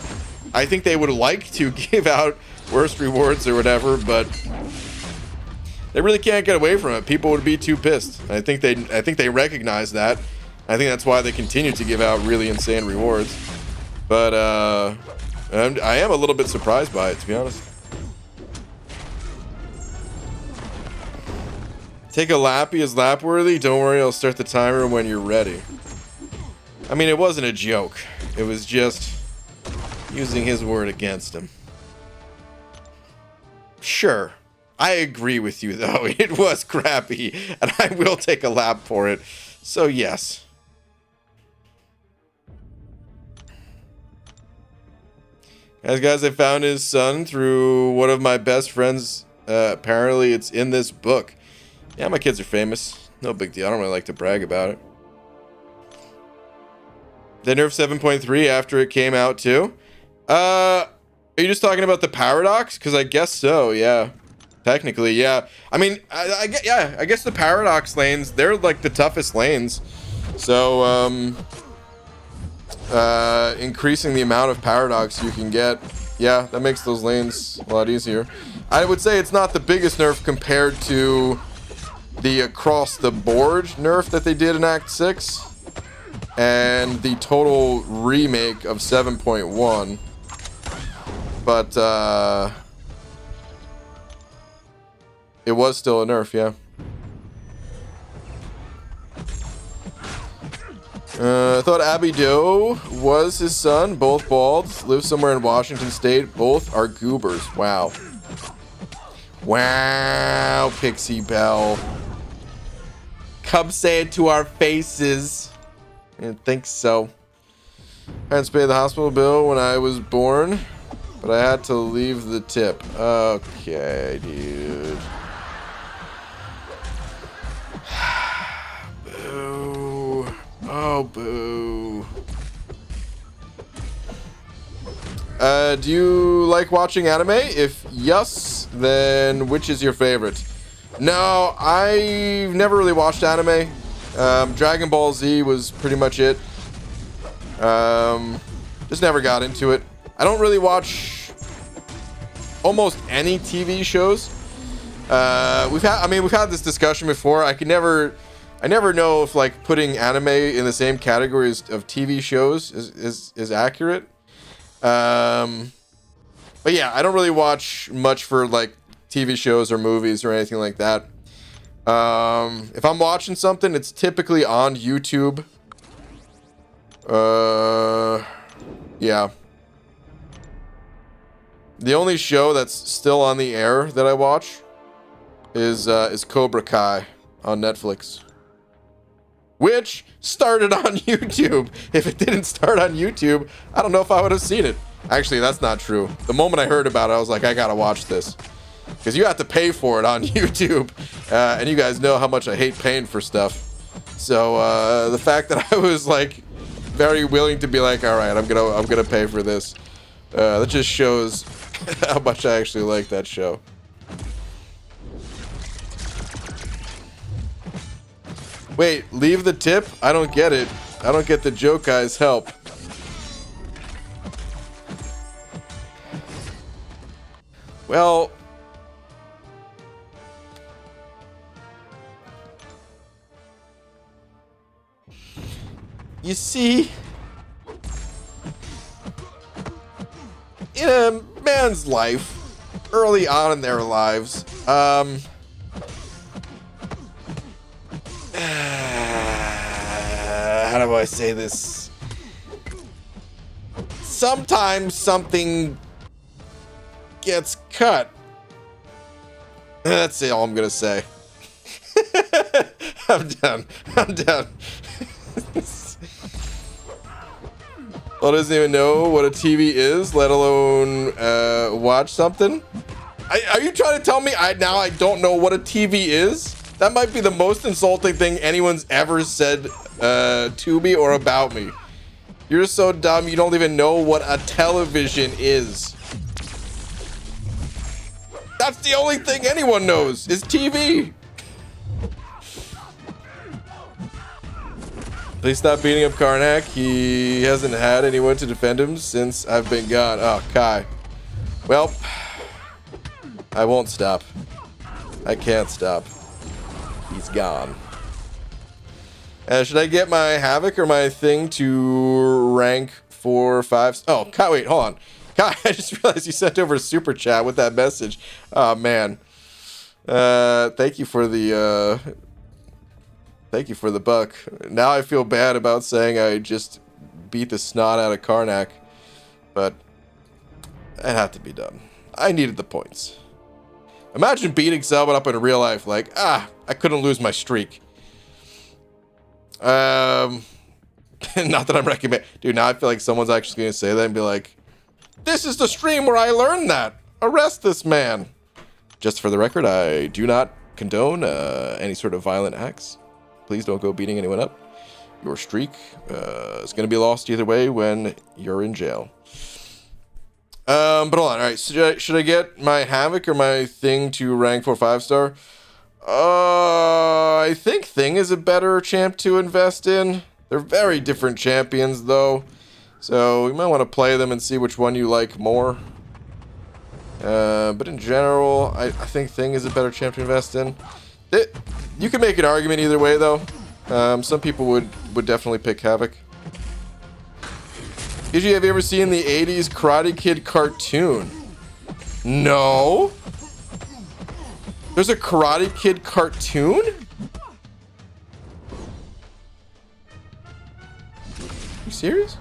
I think they would like to give out worse rewards or whatever, but they really can't get away from it. People would be too pissed. I think they recognize that. I think that's why they continue to give out really insane rewards. But I am a little bit surprised by it, to be honest. Take a lappy is lap worthy. Don't worry, I'll start the timer when you're ready. I mean, it wasn't a joke. It was just using his word against him. Sure. I agree with you, though. It was crappy, and I will take a lap for it. So, yes. Guys, I found his son through one of my best friends. Apparently, it's in this book. Yeah, my kids are famous. No big deal. I don't really like to brag about it. They nerfed 7.3 after it came out, too. Are you just talking about the paradox? Because I guess so, yeah. Technically, yeah. I mean, I guess the paradox lanes, they're like the toughest lanes. So, increasing the amount of paradox you can get, yeah, that makes those lanes a lot easier. I would say it's not the biggest nerf compared to the across the board nerf that they did in Act 6 and the total remake of 7.1. But, it was still a nerf, yeah. I thought Abby Doe was his son. Both bald. Live somewhere in Washington State. Both are goobers. Wow. Wow, Pixie Belle. Come say it to our faces. I didn't think so. Parents paid the hospital bill when I was born, but I had to leave the tip. Okay, dude. Boo. Oh, boo. Do you like watching anime? If yes, then which is your favorite? No, I've never really watched anime. Dragon Ball Z was pretty much it. Just never got into it. I don't really watch almost any TV shows. We've had this discussion before. I never know if like putting anime in the same category of TV shows is accurate. But yeah, I don't really watch much for like TV shows or movies or anything like that. If I'm watching something, it's typically on YouTube. Yeah. The only show that's still on the air that I watch is Cobra Kai on Netflix, which started on YouTube. If it didn't start on YouTube, I don't know if I would have seen it. Actually, that's not true. The moment I heard about it, I was like, I gotta watch this. Because you have to pay for it on YouTube. And you guys know how much I hate paying for stuff. So, the fact that I was, like, very willing to be like, alright, I'm gonna pay for this. That just shows how much I actually like that show. Wait, leave the tip? I don't get it. I don't get the joke, guys. Help. Well, you see, in a man's life, early on in their lives, how do I say this? Sometimes something gets cut. That's all I'm gonna say. I'm done. Well, doesn't even know what a TV is, let alone watch something. Are you trying to tell me I don't know what a TV is? That might be the most insulting thing anyone's ever said to me or about me. You're so dumb you don't even know what a television is. That's the only thing anyone knows is TV. Please stop beating up Karnak. He hasn't had anyone to defend him since I've been gone. Oh, Kai. Well, I won't stop. I can't stop. He's gone. Should I get my Havoc or my thing to rank 4 or 5? Oh, Kai, wait, hold on. Kai, I just realized you sent over a super chat with that message. Oh, man. Thank you for the buck. Now I feel bad about saying I just beat the snot out of Karnak, but it had to be done. I needed the points. Imagine beating someone up in real life, like, I couldn't lose my streak. Not that I'm recommending. Dude, now I feel like someone's actually going to say that and be like, this is the stream where I learned that. Arrest this man. Just for the record, I do not condone any sort of violent acts. Please don't go beating anyone up. Your streak is going to be lost either way when you're in jail. But hold on. All right, should I get my Havoc or my Thing to rank 4-5 star? I think Thing is a better champ to invest in. They're very different champions, though. So you might want to play them and see which one you like more. But in general, I think Thing is a better champ to invest in. You can make an argument either way, though. Some people would definitely pick Havoc. PG, have you ever seen the 80s Karate Kid cartoon? No. There's a Karate Kid cartoon? You serious?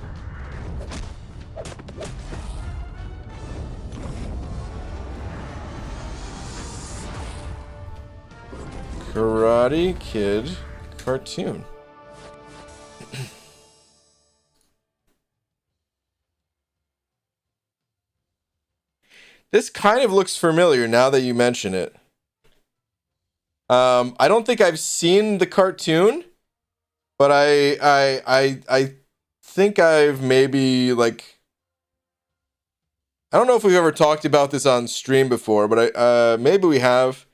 Karate Kid cartoon. This kind of looks familiar now that you mention it. I don't think I've seen the cartoon, but I think I've maybe, like, I don't know if we've ever talked about this on stream before, but maybe we have,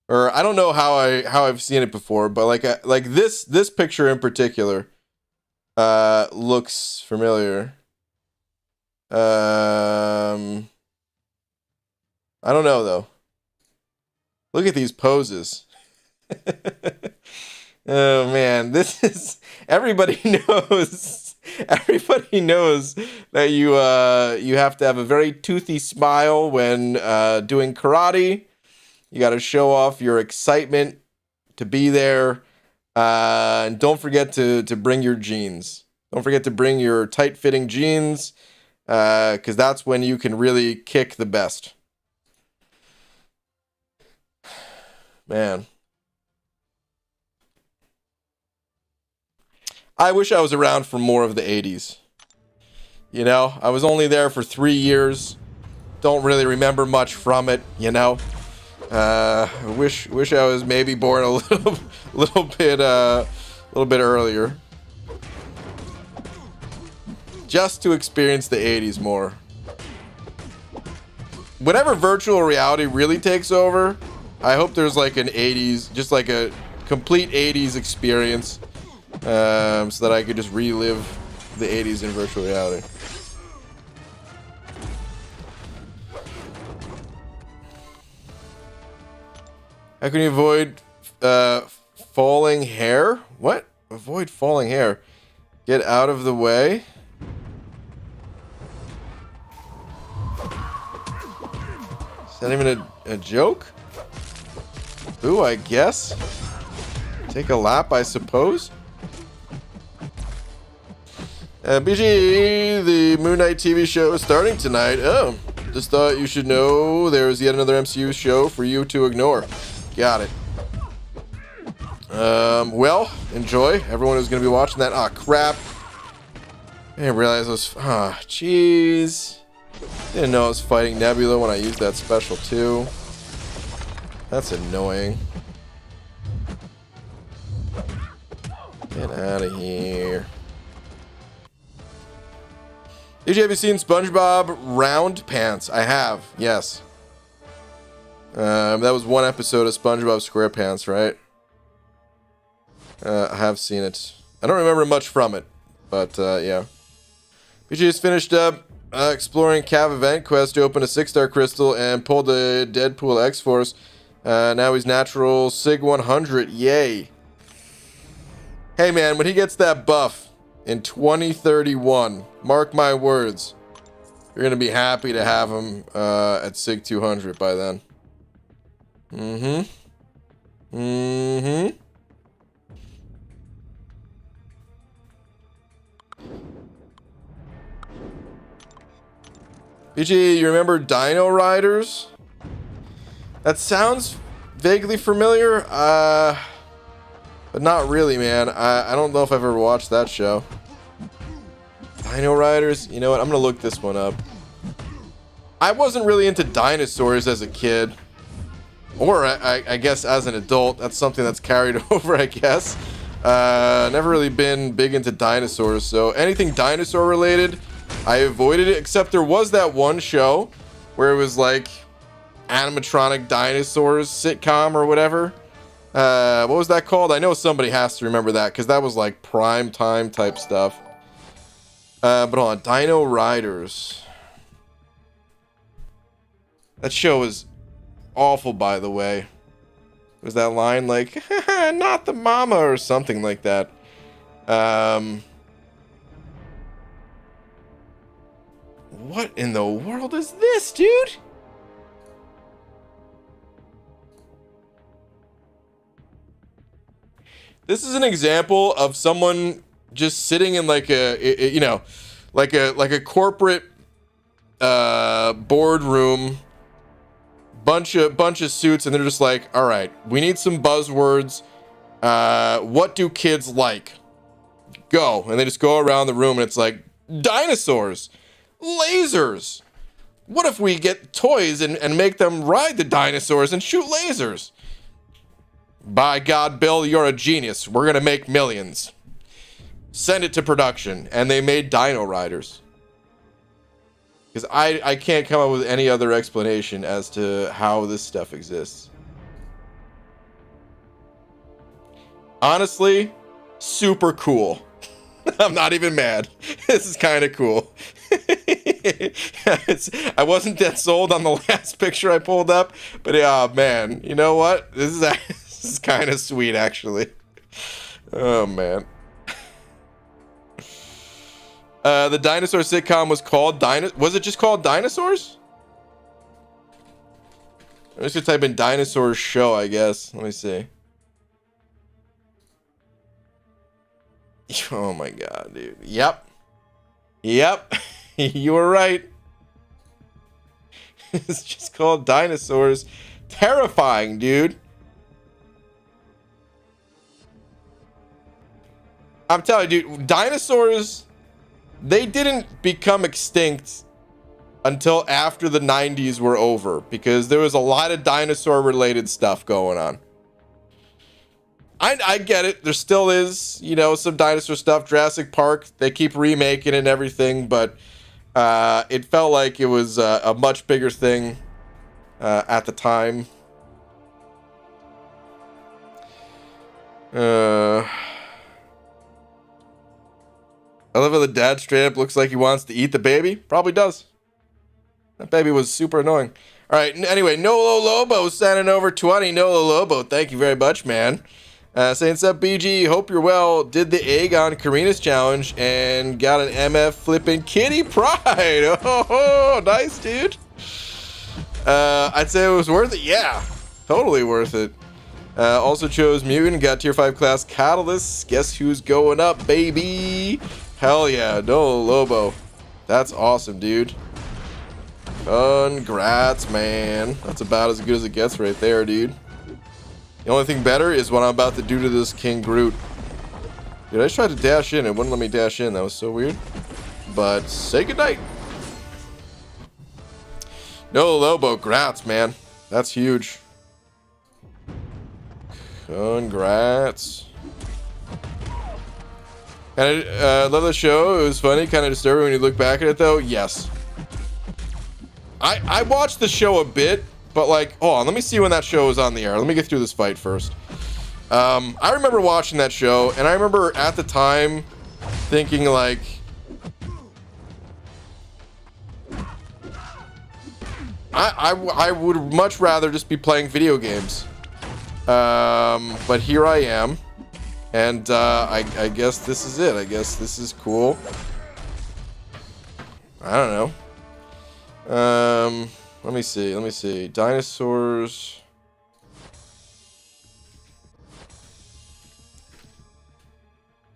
or I don't know how I've seen it before, but like this picture in particular looks familiar. I don't know though. Look at these poses. Oh man, this is, everybody knows. Everybody knows that you have to have a very toothy smile when doing karate. You got to show off your excitement to be there, and don't forget to bring your jeans. Don't forget to bring your tight-fitting jeans, because that's when you can really kick the best. Man. I wish I was around for more of the 80s. You know, I was only there for 3 years. Don't really remember much from it, you know. Wish I was maybe born a little bit earlier. Just to experience the 80s more. Whenever virtual reality really takes over, I hope there's like an 80s, just like a complete 80s experience, so that I could just relive the 80s in virtual reality. How can you avoid falling hair? What? Avoid falling hair. Get out of the way. Is that even a joke? Ooh, I guess. Take a lap, I suppose. BG, the Moon Knight TV show is starting tonight. Oh, just thought you should know there's yet another MCU show for you to ignore. Got it. Well, enjoy. Everyone who's going to be watching that. Ah, crap. I didn't realize I was... Ah, jeez. Didn't know I was fighting Nebula when I used that special, too. That's annoying. Get out of here. Have you seen SpongeBob Round Pants? I have, yes. That was one episode of SpongeBob SquarePants, right? I have seen it. I don't remember much from it, but yeah. BG just finished up exploring Cav Event Quest to open a 6-star crystal and pulled the Deadpool X-Force. Now he's natural Sig 100. Yay. Hey man, when he gets that buff in 2031, mark my words, you're going to be happy to have him at Sig 200 by then. BG, you remember Dino Riders? That sounds vaguely familiar, but not really, man. I don't know if I've ever watched that show. Dino Riders? You know what? I'm gonna look this one up. I wasn't really into dinosaurs as a kid. Or, I guess, as an adult. That's something that's carried over, I guess. Never really been big into dinosaurs, so anything dinosaur related, I avoided it, except there was that one show where it was like animatronic dinosaurs sitcom or whatever. What was that called? I know somebody has to remember that, because that was like prime time type stuff. But hold on, Dino Riders. That show is awful, by the way. Was that line like, not the mama, or something like that? What in the world is this, dude? This is an example of someone just sitting in like a, you know, like a corporate boardroom, bunch of suits, and they're just like, all right, we need some buzzwords. What do kids like? Go. And they just go around the room, and it's like, dinosaurs, lasers. What if we get toys and make them ride the dinosaurs and shoot lasers? By God, Bill, you're a genius. We're gonna make millions. Send it to production. And they made Dino Riders. Because I can't come up with any other explanation as to how this stuff exists. Honestly, super cool. I'm not even mad. This is kind of cool. I wasn't that sold on the last picture I pulled up, but yeah, man, you know what? This is kind of sweet, actually. Oh, man. The dinosaur sitcom was called Was it just called Dinosaurs? I'm just gonna type in dinosaurs show, I guess. Let me see. Oh my god, dude. Yep. Yep. You were right. It's just called Dinosaurs. Terrifying, dude. I'm telling you, dude, dinosaurs, they didn't become extinct until after the 90s were over, because there was a lot of dinosaur related stuff going on. I get it. There still is, you know, some dinosaur stuff. Jurassic Park, they keep remaking and everything, but it felt like it was a much bigger thing at the time. I love how the dad straight up looks like he wants to eat the baby. Probably does. That baby was super annoying. All right. Anyway, Nolo Lobo sending over 20. Nolo Lobo, thank you very much, man. Saying sup, BG. Hope you're well. Did the egg on Karina's challenge and got an MF flipping kitty pride. Oh, nice, dude. I'd say it was worth it. Yeah, totally worth it. Also chose Mutant. Got tier 5 class Catalyst. Guess who's going up, baby? Hell yeah, Nolo Lobo. That's awesome, dude. Congrats, man. That's about as good as it gets right there, dude. The only thing better is what I'm about to do to this King Groot. Dude, I just tried to dash in. It wouldn't let me dash in. That was so weird. But say goodnight. No Lobo, grats, man. That's huge. Congrats. And I love the show. It was funny, kind of disturbing when you look back at it, though. Yes. I watched the show a bit. But like, hold on, let me see when that show was on the air. Let me get through this fight first. I remember watching that show, and I remember at the time thinking like, I would much rather just be playing video games. But here I am, and I guess this is it. I guess this is cool. I don't know. Let me see. Dinosaurs.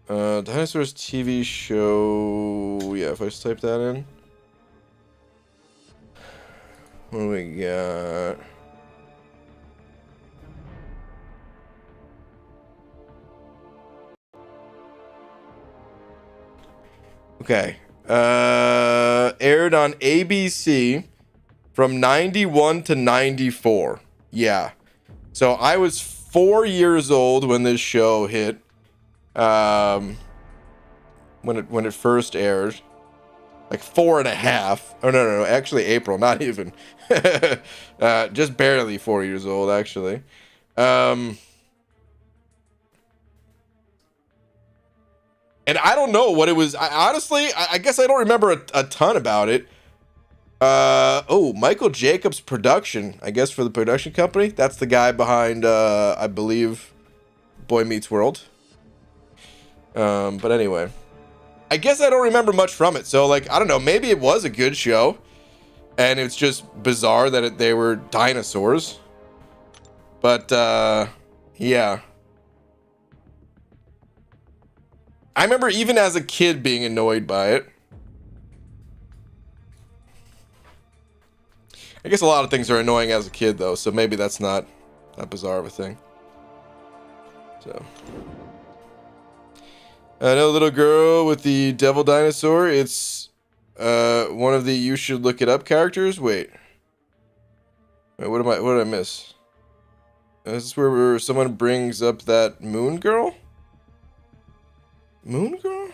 Dinosaurs TV show. Yeah, if I just type that in. What do we got? Okay. Aired on ABC from 91 to 94. Yeah. So I was 4 years old when this show hit. When it first aired. Like 4.5. Oh no, actually April, not even. Just barely 4 years old, actually. And I don't know what it was. Honestly, I guess I don't remember a ton about it. Oh, Michael Jacobs production, I guess, for the production company. That's the guy behind, I believe, Boy Meets World. But anyway, I guess I don't remember much from it. So, like, I don't know. Maybe it was a good show, and it's just bizarre that they were dinosaurs. But yeah. I remember even as a kid being annoyed by it. I guess a lot of things are annoying as a kid, though, so maybe that's not that bizarre of a thing. So, I know little girl with the devil dinosaur. It's one of the You Should Look It Up characters. Wait, what did I miss? Is this where someone brings up that moon girl? Moon girl?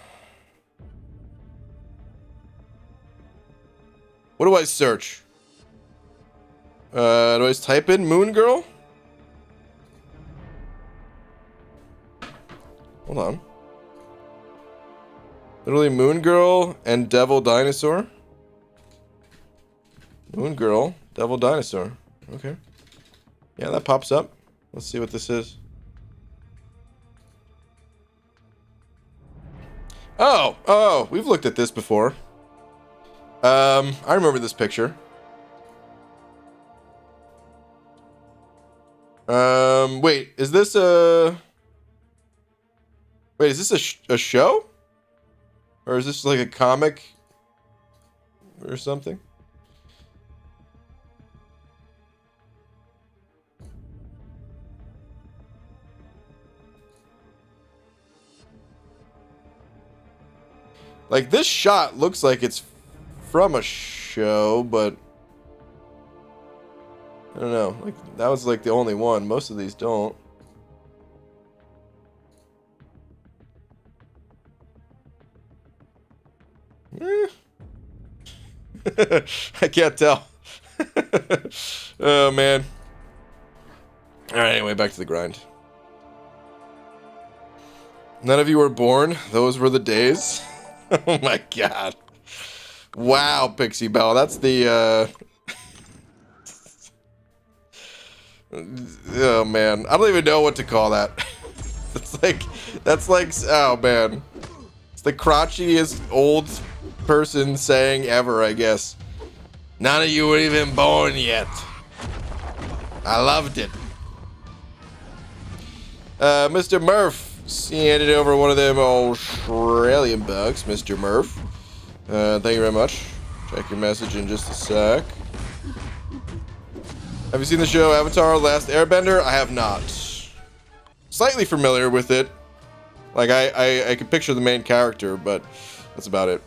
What do I search? Do I just type in moon girl? Hold on. Literally moon girl and devil dinosaur. Moon girl, devil dinosaur. Okay. Yeah, that pops up. Let's see what this is. Oh, we've looked at this before. I remember this picture. Wait, is this a... Wait, is this a show? Or is this like a comic? Or something? Like, this shot looks like it's from a show, but... I don't know. Like, that was like the only one. Most of these don't. I can't tell. Oh, man. Alright, anyway, back to the grind. None of you were born. Those were the days. Oh my god. Wow, Pixie Bell. That's the, oh, man. I don't even know what to call that. That's like, oh, man. It's the crotchiest old person saying ever, I guess. None of you were even born yet. I loved it. Mr. Murph. He handed over one of them Australian bucks, Mr. Murph. Thank you very much. Check your message in just a sec. Have you seen the show Avatar: The Last Airbender? I have not. Slightly familiar with it. Like, I can picture the main character, but that's about it.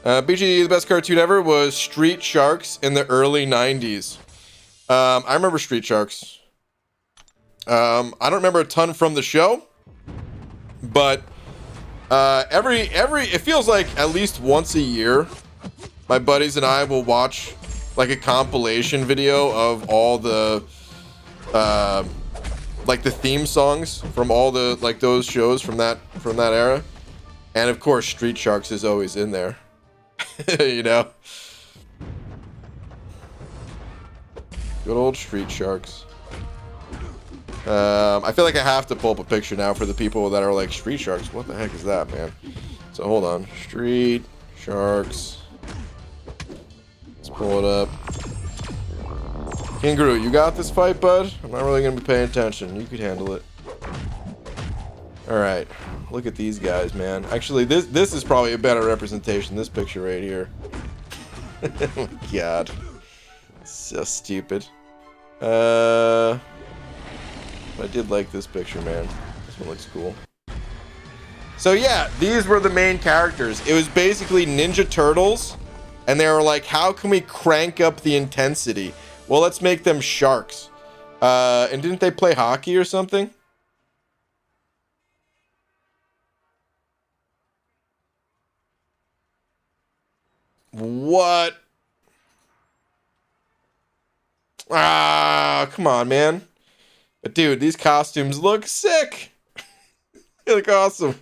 BG, the best cartoon ever was Street Sharks in the early 90s. I remember Street Sharks. I don't remember a ton from the show. But it feels like at least once a year, my buddies and I will watch like a compilation video of all the like the theme songs from all the like those shows from that era. And of course Street Sharks is always in there. You know? Good old Street Sharks. I feel like I have to pull up a picture now for the people that are like, Street Sharks? What the heck is that, man? So hold on. Street Sharks. Let's pull it up. King Groot, you got this fight, bud? I'm not really going to be paying attention. You could handle it. Alright. Look at these guys, man. Actually, this is probably a better representation. This picture right here. Oh my god. So stupid. I did like this picture, man. This one looks cool. So yeah, these were the main characters. It was basically Ninja Turtles, and they were like, how can we crank up the intensity? Well, let's make them sharks. And didn't they play hockey or something? What? Ah, come on, man. But dude, these costumes look sick. They look awesome.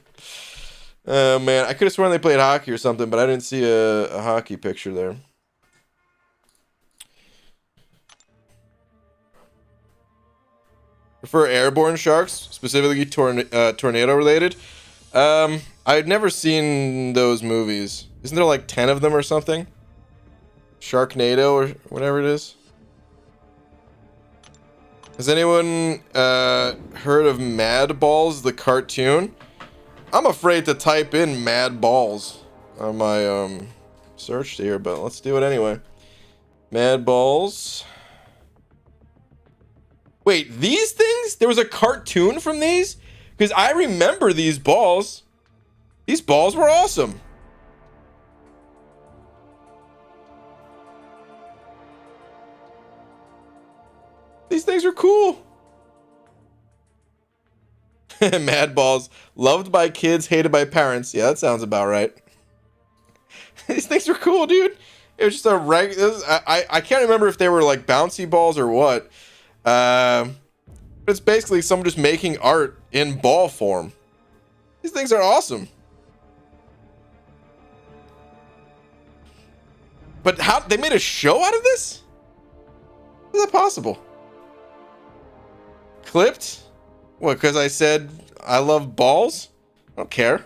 Oh man, I could have sworn they played hockey or something, but I didn't see a hockey picture there. Prefer airborne sharks, specifically tornado related. I'd never seen those movies. Isn't there like 10 of them or something? Sharknado or whatever it is. Has anyone heard of Mad Balls, the cartoon? I'm afraid to type in Mad Balls on my search here, but let's do it anyway. Mad Balls. Wait, these things? There was a cartoon from these? Because I remember these balls. These balls were awesome. These things are cool. Mad Balls. Loved by kids, hated by parents. Yeah, that sounds about right. These things were cool, dude. It was just a I can't remember if they were like bouncy balls or what. It's basically someone just making art in ball form. These things are awesome. But how they made a show out of this? How is that possible? Clipped? What, because I said I love balls? I don't care.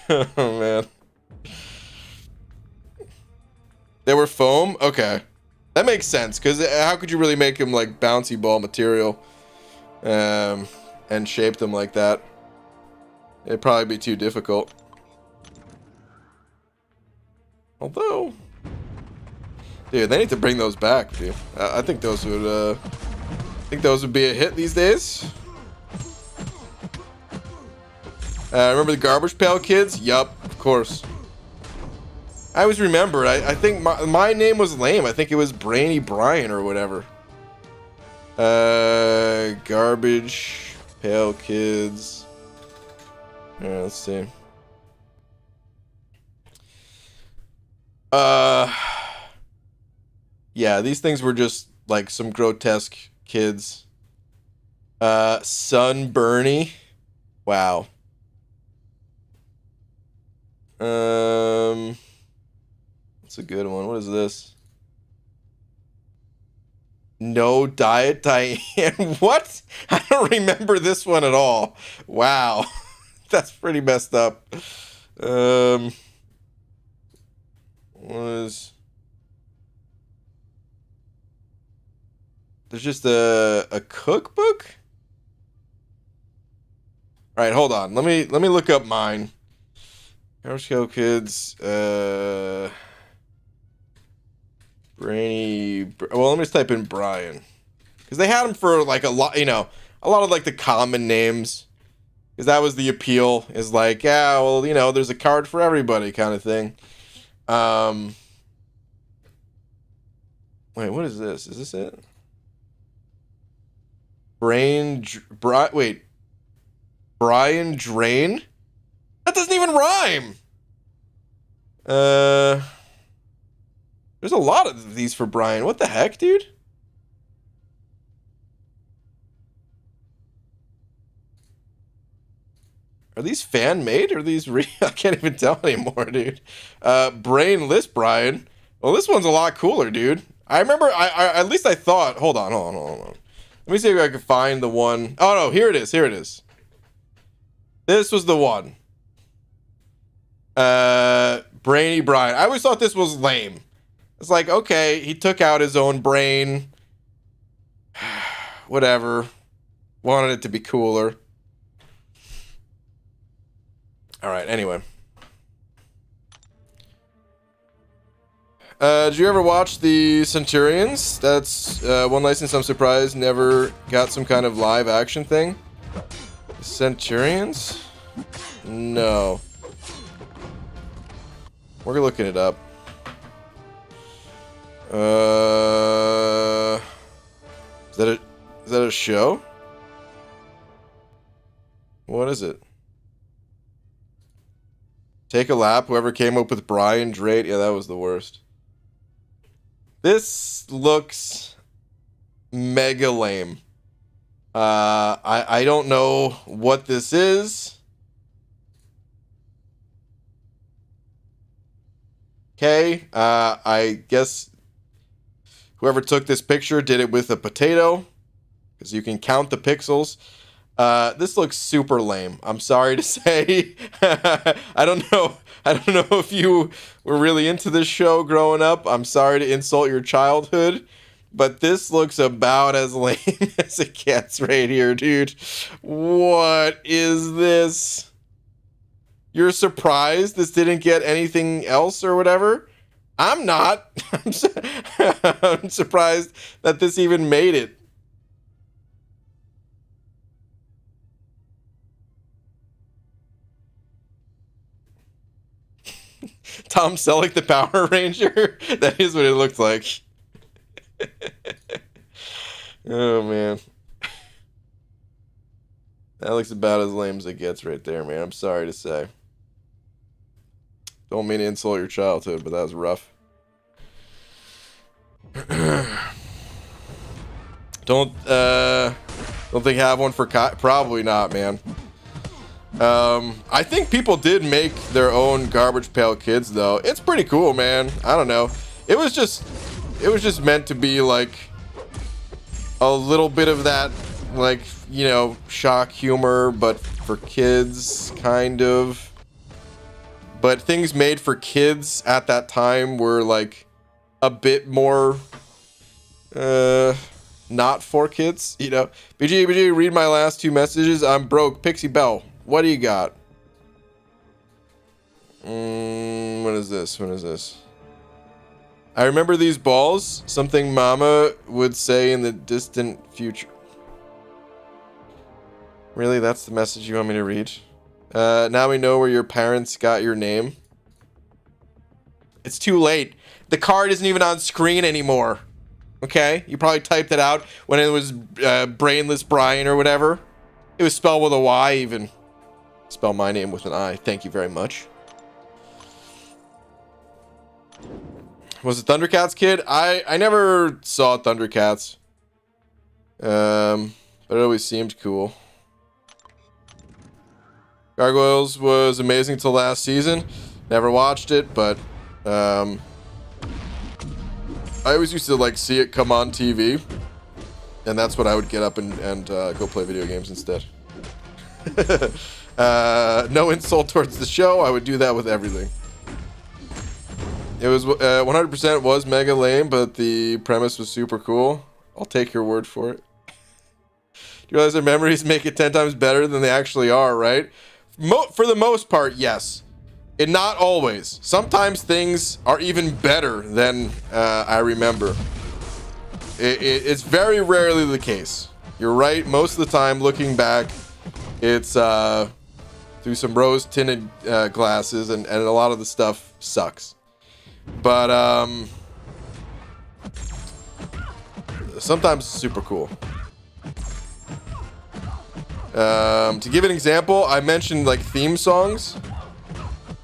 Oh man. They were foam? Okay. That makes sense, because how could you really make them like bouncy ball material and shape them like that? It'd probably be too difficult. Although, dude, they need to bring those back, dude. I think those would be a hit these days. Remember the Garbage Pail Kids? Yup, of course. I always remember. I think my name was lame. I think it was Brainy Brian or whatever. Garbage Pail Kids. Alright, let's see. Yeah, these things were just like some grotesque kids. Son Bernie. Wow. That's a good one. What is this? No Diet Diane. What? I don't remember this one at all. Wow. That's pretty messed up. Was there's just a cookbook? All right, hold on. Let me look up mine. Garbage Pail Kids. Brainy. Well, let me just type in Brian, because they had him for like a lot. You know, a lot of like the common names, because that was the appeal. Is like, yeah, well, you know, there's a card for everybody kind of thing. Wait, what is this? Is this it? Wait, Brian Drain? That doesn't even rhyme. There's a lot of these for Brian. What the heck, dude? Are these fan made or are these real? I can't even tell anymore, dude. Brainless Brian. Well, this one's a lot cooler, dude. I remember, I at least I thought, hold on. Let me see if I can find the one. Oh no, here it is. This was the one. Brainy Brian. I always thought this was lame. It's like, okay, he took out his own brain. Whatever. Wanted it to be cooler. Alright, anyway. Did you ever watch the Centurions? That's one license I'm surprised never got some kind of live action thing. Centurions? No. We're looking it up. Is that a show? What is it? Take a lap. Whoever came up with Brian Drake. Yeah, that was the worst. This looks mega lame. I don't know what this is. Okay, I guess whoever took this picture did it with a potato, because you can count the pixels. This looks super lame. I'm sorry to say. I don't know if you were really into this show growing up. I'm sorry to insult your childhood, but this looks about as lame as it gets right here, dude. What is this? You're surprised this didn't get anything else or whatever? I'm not. I'm surprised that this even made it. Tom Selleck, the Power Ranger? That is what it looked like. Oh, man. That looks about as lame as it gets right there, man. I'm sorry to say. Don't mean to insult your childhood, but that was rough. Don't think I have one for probably not, man. I think people did make their own Garbage Pail Kids, though. It's pretty cool, man. I don't know. It was just meant to be like a little bit of that, like, you know, shock humor, but for kids, kind of. But things made for kids at that time were like a bit more not for kids, you know. BG, read my last two messages. I'm broke. Pixie Bell, what do you got? What is this? I remember these balls. Something Mama would say in the distant future. Really? That's the message you want me to read? Now we know where your parents got your name. It's too late. The card isn't even on screen anymore. Okay? You probably typed it out when it was Brainless Brian or whatever. It was spelled with a Y even. Spell my name with an I. Thank you very much. Was it Thundercats, kid? I never saw Thundercats. But it always seemed cool. Gargoyles was amazing till last season. Never watched it, but I always used to like see it come on TV, and that's what I would get up and go play video games instead. No insult towards the show. I would do that with everything. It was 100% was mega lame, but the premise was super cool. I'll take your word for it. Do you realize their memories make it 10 times better than they actually are, right? For the most part, yes. And not always. Sometimes things are even better than I remember. It's very rarely the case. You're right. Most of the time, looking back, it's through some rose-tinted glasses, and a lot of the stuff sucks. But sometimes it's super cool. To give an example, I mentioned like theme songs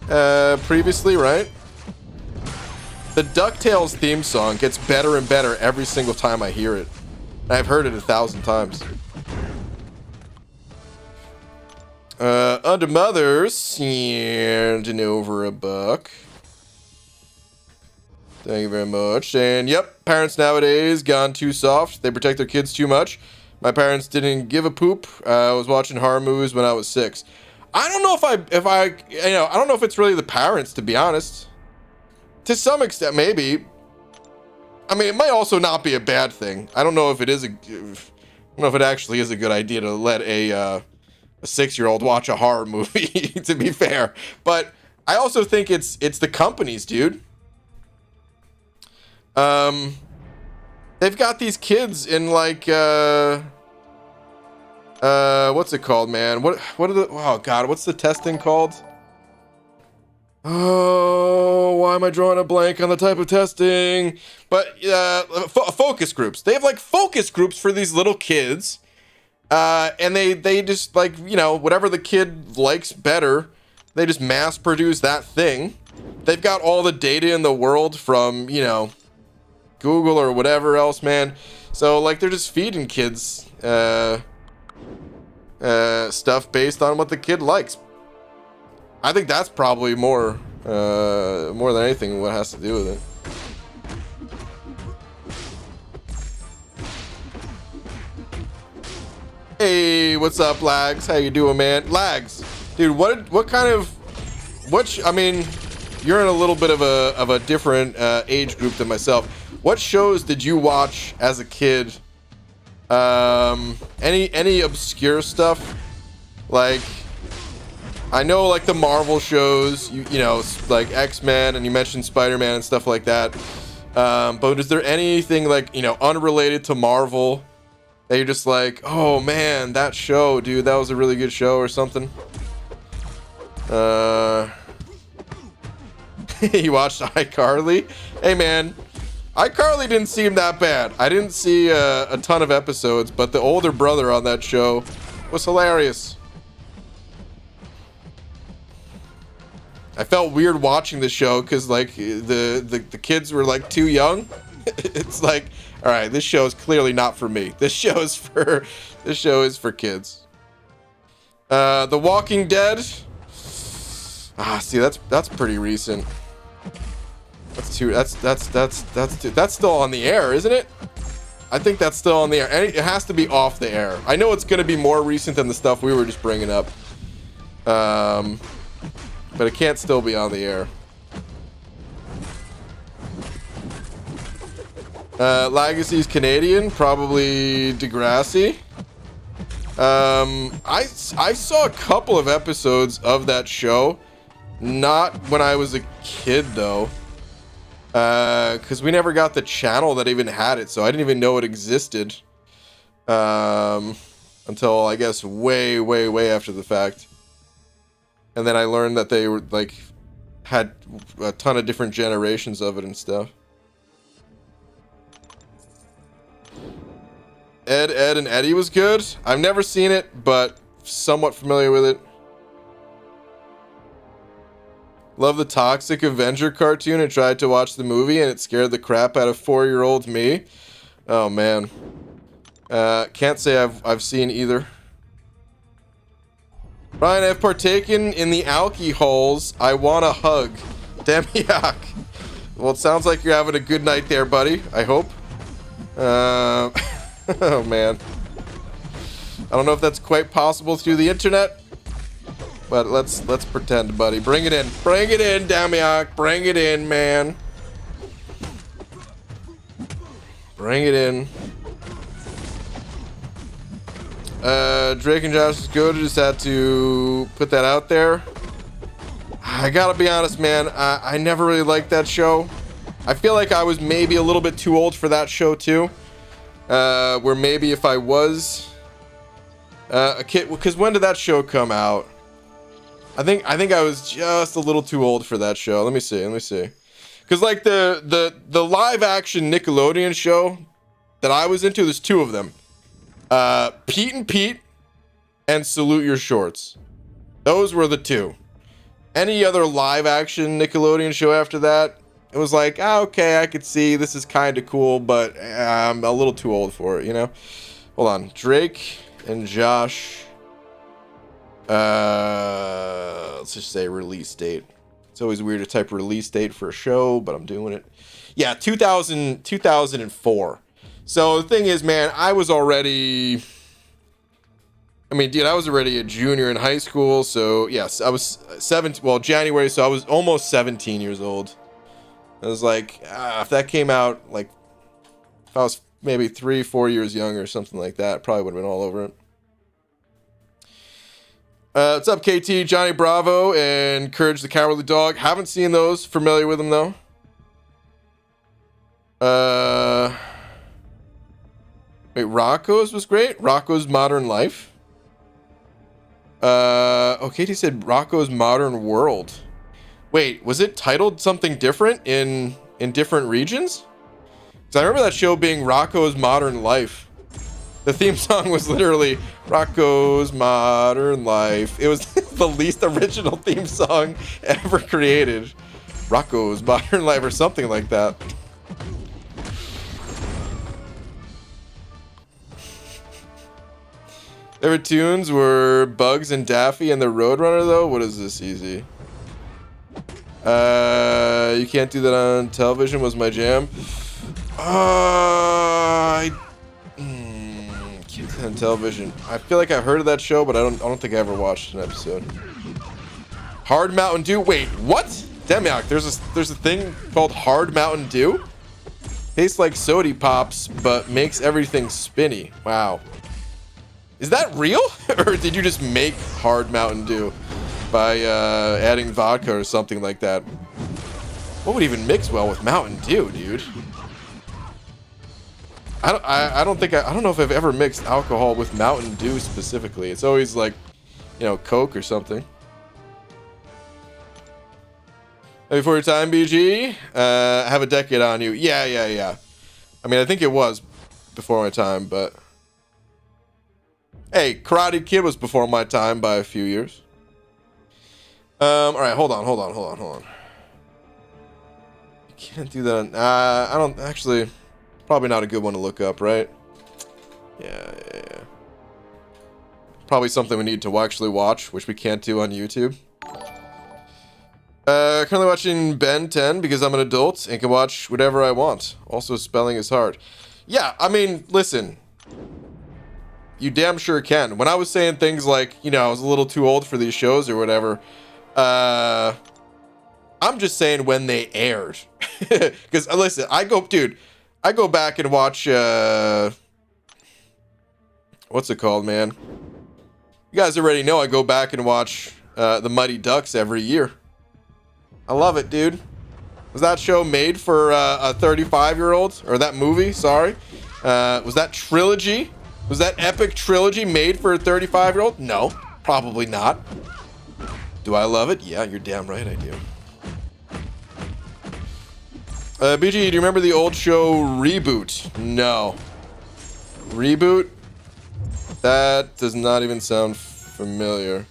previously, right? The DuckTales theme song gets better and better every single time I hear it. I've heard it 1,000 times. Under Mothers, and over a buck. Thank you very much. And yep, parents nowadays gone too soft. They protect their kids too much. My parents didn't give a poop. I was watching horror movies when I was 6. I don't know if I don't know if it's really the parents, to be honest. To some extent, maybe. I mean, it might also not be a bad thing. I don't know if it is I don't know if it actually is a good idea to let a 6-year-old watch a horror movie, to be fair. But I also think it's the companies, dude. They've got these kids in like What's it called, man? What are the, oh god, what's the testing called? Oh, why am I drawing a blank on the type of testing? But focus groups. They have like focus groups for these little kids. And they just, like, you know, whatever the kid likes better, they just mass produce that thing. They've got all the data in the world from, you know, Google or whatever else, man. So like they're just feeding kids stuff based on what the kid likes. I think that's probably more than anything what has to do with it. Hey, what's up, Lags? How you doing, man? Lags, dude, what kind of, I mean, you're in a little bit of a different age group than myself. What shows did you watch as a kid? Any obscure stuff? Like, I know like the Marvel shows, you know, like X-Men, and you mentioned Spider-Man and stuff like that. But is there anything like, you know, unrelated to Marvel that you're just like, oh man, that show, dude, that was a really good show or something? You watched iCarly? Hey man, iCarly didn't seem that bad. I didn't see a ton of episodes, but the older brother on that show was hilarious. I felt weird watching the show because like the kids were like too young. It's like, all right, this show is clearly not for me. This show is for kids. The Walking Dead. See, that's pretty recent. That's still on the air, isn't it? I think that's still on the air. It has to be off the air. I know it's going to be more recent than the stuff we were just bringing up. But it can't still be on the air. Legacy's Canadian, probably Degrassi. I saw a couple of episodes of that show. Not when I was a kid, though. Because we never got the channel that even had it, so I didn't even know it existed. Until, I guess, way, way, way after the fact. And then I learned that they were, like, had a ton of different generations of it and stuff. Ed, and Eddie was good. I've never seen it, but somewhat familiar with it. Love the Toxic Avenger cartoon and tried to watch the movie, and it scared the crap out of 4-year-old me. Oh, man. Can't say I've seen either. Ryan, I've partaken in the alcohols. I want a hug. Demiak. Well, it sounds like you're having a good night there, buddy. I hope. Oh, man. I don't know if that's quite possible through the internet. But let's pretend, buddy. Bring it in. Bring it in, Damiak. Bring it in, man. Bring it in. Drake and Josh is good. I just had to put that out there. I gotta be honest, man. I never really liked that show. I feel like I was maybe a little bit too old for that show, too. Where maybe if I was a kid... Because when did that show come out? I think I was just a little too old for that show. Let me see. Because like the live action Nickelodeon show that I was into, there's two of them. Pete and Pete and Salute Your Shorts. Those were the two. Any other live action Nickelodeon show after that, it was like, okay, I could see this is kind of cool, but I'm a little too old for it, you know? Hold on. Drake and Josh. Let's just say release date. It's always weird to type release date for a show, but I'm doing it. Yeah, 2004. So the thing is, man, I was already... I mean, dude, I was already a junior in high school, so yes, I was 17, well, January, so I was almost 17 years old. I was like, if that came out, like, if I was maybe 3-4 years younger or something like that, probably would have been all over it. What's up, KT, Johnny Bravo, and Courage the Cowardly Dog? Haven't seen those. Familiar with them, though. Wait, Rocco's was great? Rocco's Modern Life? Okay, he said Rocco's Modern World. Wait, was it titled something different in different regions? Because I remember that show being Rocco's Modern Life. The theme song was literally Rocco's Modern Life. It was the least original theme song ever created. Rocco's Modern Life or something like that. Favorite tunes were Bugs and Daffy and the Roadrunner though? What is this easy? You can't do that on television was my jam. I can't do that on television. I feel like I've heard of that show, but I don't think I ever watched an episode. Hard Mountain Dew. Wait, what? Demiok, there's a thing called Hard Mountain Dew? Tastes like sody pops, but makes everything spinny. Wow. Is that real? Or did you just make Hard Mountain Dew by adding vodka or something like that? What would even mix well with Mountain Dew, dude? I don't know if I've ever mixed alcohol with Mountain Dew specifically. It's always like, you know, Coke or something. Before your time, BG. Have a decade on you. Yeah. I mean, I think it was before my time, but hey, Karate Kid was before my time by a few years. All right, hold on. You can't do that on, I don't actually, probably not a good one to look up, right? Yeah. Probably something we need to actually watch, which we can't do on YouTube. Currently watching Ben 10 because I'm an adult and can watch whatever I want. Also, spelling is hard. Yeah, I mean, listen. You damn sure can. When I was saying things like, you know, I was a little too old for these shows or whatever, I'm just saying when they aired. Because, listen, I go back and watch, what's it called, man? You guys already know I go back and watch the Mighty Ducks every year. I love it, dude. Was that show made for a 35-year-old? Or that movie, sorry. Was that trilogy? Was that epic trilogy made for a 35-year-old? No, probably not. Do I love it? Yeah, you're damn right I do. BG, do you remember the old show Reboot? No. Reboot? That does not even sound familiar.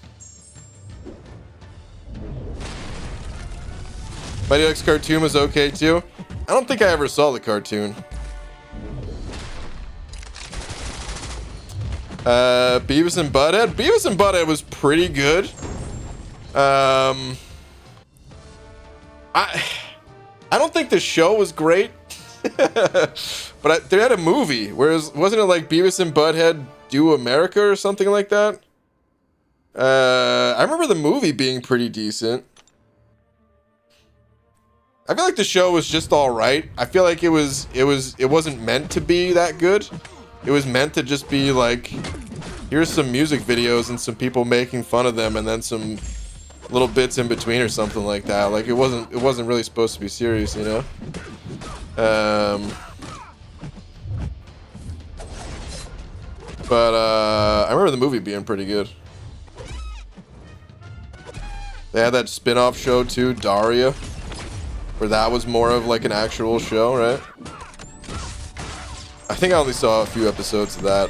Mighty Ducks cartoon was okay too. I don't think I ever saw the cartoon. Beavis and Butthead. Beavis and Butthead was pretty good. I don't think the show was great, but they had a movie. Whereas wasn't it like Beavis and Butthead Do America or something like that? I remember the movie being pretty decent. I feel like the show was just all right. I feel like it wasn't meant to be that good. It was meant to just be like, here's some music videos and some people making fun of them, and then some little bits in between or something like that. Like it wasn't really supposed to be serious, you know. But I remember the movie being pretty good. They had that spin-off show too, Daria, where that was more of like an actual show, right? I think I only saw a few episodes of that.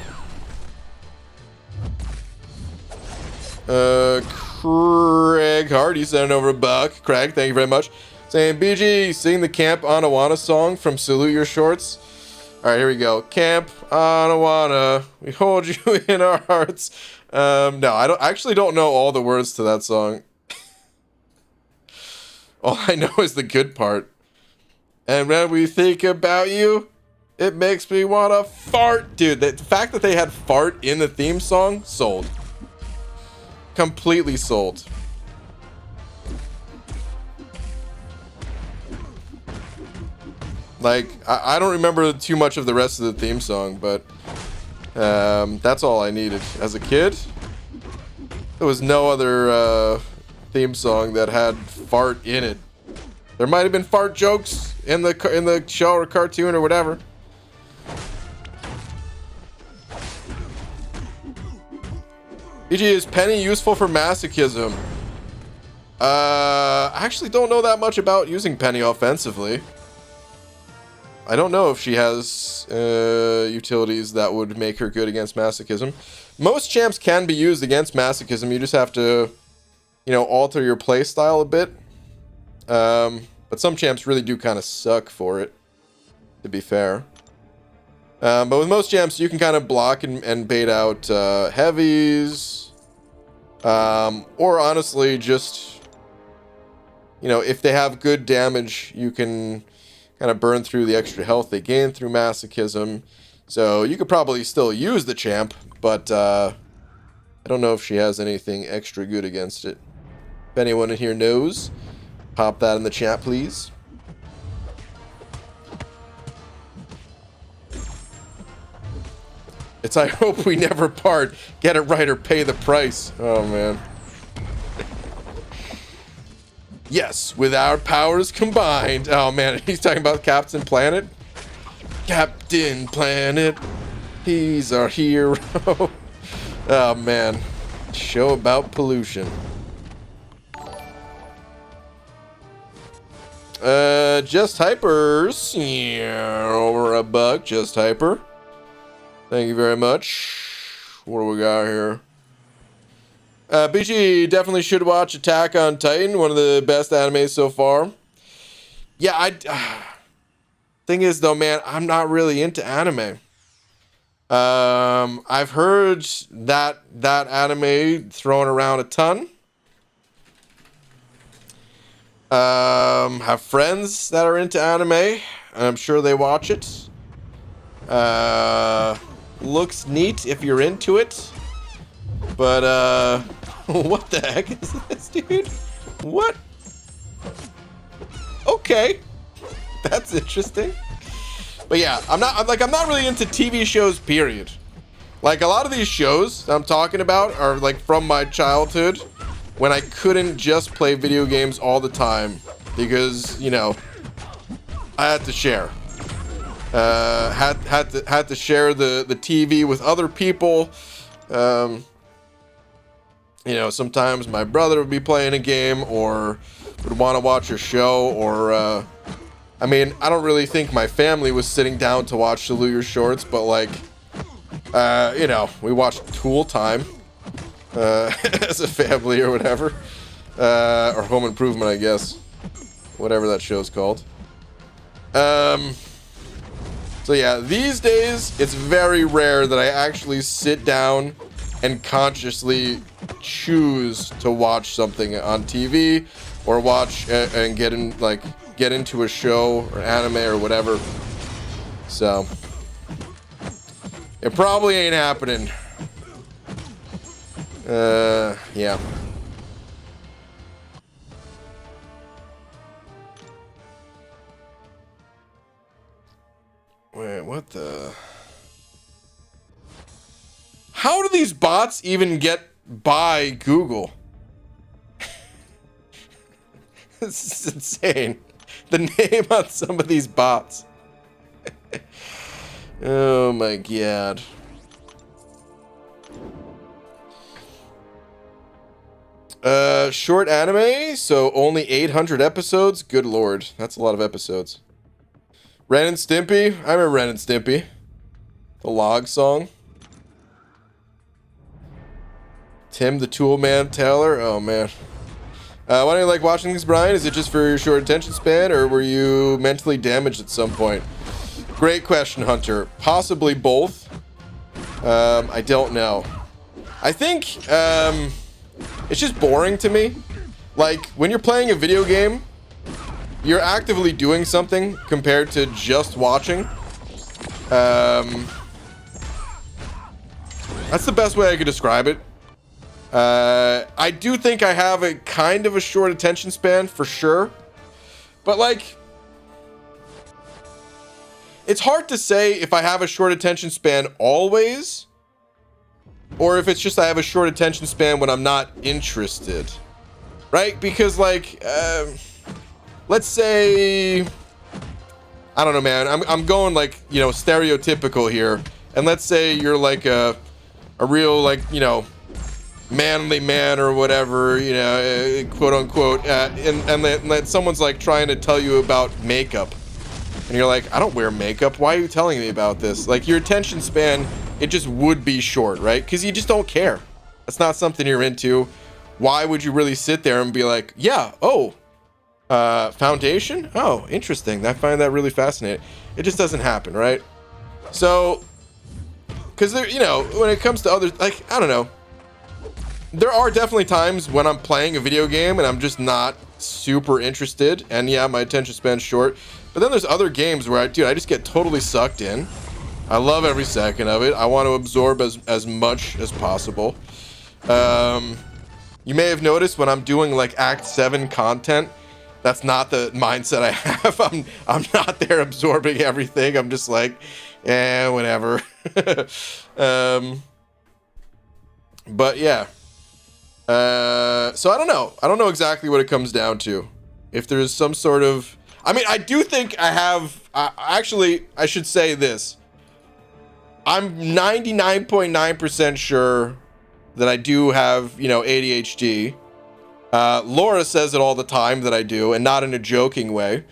Craig Hardy sent over a buck. Craig, thank you very much. Saying, BG, sing the Camp Anawana song from Salute Your Shorts. All right, here we go. Camp Anawana, we hold you in our hearts. No, I actually don't know all the words to that song. All I know is the good part. And when we think about you, it makes me want to fart. Dude, the fact that they had fart in the theme song, sold. Completely sold. Like, I don't remember too much of the rest of the theme song, but that's all I needed. As a kid, there was no other theme song that had fart in it. There might have been fart jokes in the show or cartoon or whatever. BG, is Penny useful for masochism? I actually don't know that much about using Penny offensively. I don't know if she has utilities that would make her good against masochism. Most champs can be used against masochism. You just have to, you know, alter your play style a bit. But some champs really do kind of suck for it, to be fair. But with most champs, you can kind of block and bait out heavies. Or honestly, just, you know, if they have good damage, you can kind of burn through the extra health they gain through masochism. So you could probably still use the champ, but I don't know if she has anything extra good against it. If anyone in here knows, pop that in the chat, please. It's I hope we never part. Get it right or pay the price. Oh, man. Yes, with our powers combined. Oh, man, he's talking about Captain Planet. Captain Planet. He's our hero. Oh, man. Show about pollution. Just Hypers. Yeah, over a buck, Just Hyper. Thank you very much. What do we got here? BG definitely should watch Attack on Titan, one of the best animes so far. Yeah, thing is though, man, I'm not really into anime. I've heard that anime thrown around a ton. Have friends that are into anime, and I'm sure they watch it. Looks neat if you're into it. But, what the heck is this, dude? What? Okay. That's interesting. But yeah, I'm not really into TV shows, period. Like, a lot of these shows that I'm talking about are, like, from my childhood, when I couldn't just play video games all the time. Because, you know, I had to share. Had to share the TV with other people. You know, sometimes my brother would be playing a game or would want to watch a show, or I mean, I don't really think my family was sitting down to watch the Luger Shorts, but like, you know, we watched Tool Time as a family or whatever, or Home Improvement, I guess, whatever that show's called. So yeah, these days it's very rare that I actually sit down and consciously choose to watch something on TV or watch and get into a show or anime or whatever. So it probably ain't happening. Yeah. Wait, what the? How do these bots even get by Google? This is insane. The name on some of these bots. Oh my god. Short anime, so only 800 episodes? Good lord, that's a lot of episodes. Ren and Stimpy? I remember Ren and Stimpy. The log song. Tim the Tool Man Taylor? Oh man. Why do you like watching these, Brian? Is it just for your short attention span, or were you mentally damaged at some point? Great question, Hunter. Possibly both. I don't know. I think it's just boring to me. Like, when you're playing a video game, you're actively doing something compared to just watching. That's the best way I could describe it. I do think I have a kind of a short attention span for sure, but like, it's hard to say if I have a short attention span always, or if it's just I have a short attention span when I'm not interested, right? Because like, let's say, I don't know, man, I'm going like, you know, stereotypical here, and let's say you're like a real, like, you know, manly man or whatever, you know, quote unquote, and then someone's like trying to tell you about makeup, and you're like, I don't wear makeup. Why are you telling me about this? Like, your attention span, it just would be short, right? Because you just don't care. That's not something you're into. Why would you really sit there and be like, yeah, oh, foundation? Oh, interesting. I find that really fascinating. It just doesn't happen, right? So, because there, you know, when it comes to other, like, I don't know. There are definitely times when I'm playing a video game and I'm just not super interested, and yeah, my attention span's short. But then there's other games where I just get totally sucked in. I love every second of it. I want to absorb as much as possible. You may have noticed when I'm doing like Act 7 content, that's not the mindset I have. I'm not there absorbing everything. I'm just like, whatever. But yeah. So I don't know. I don't know exactly what it comes down to. If there's some sort of, I mean, I do think I have, actually, I should say this. I'm 99.9% sure that I do have, you know, ADHD. Laura says it all the time that I do, and not in a joking way.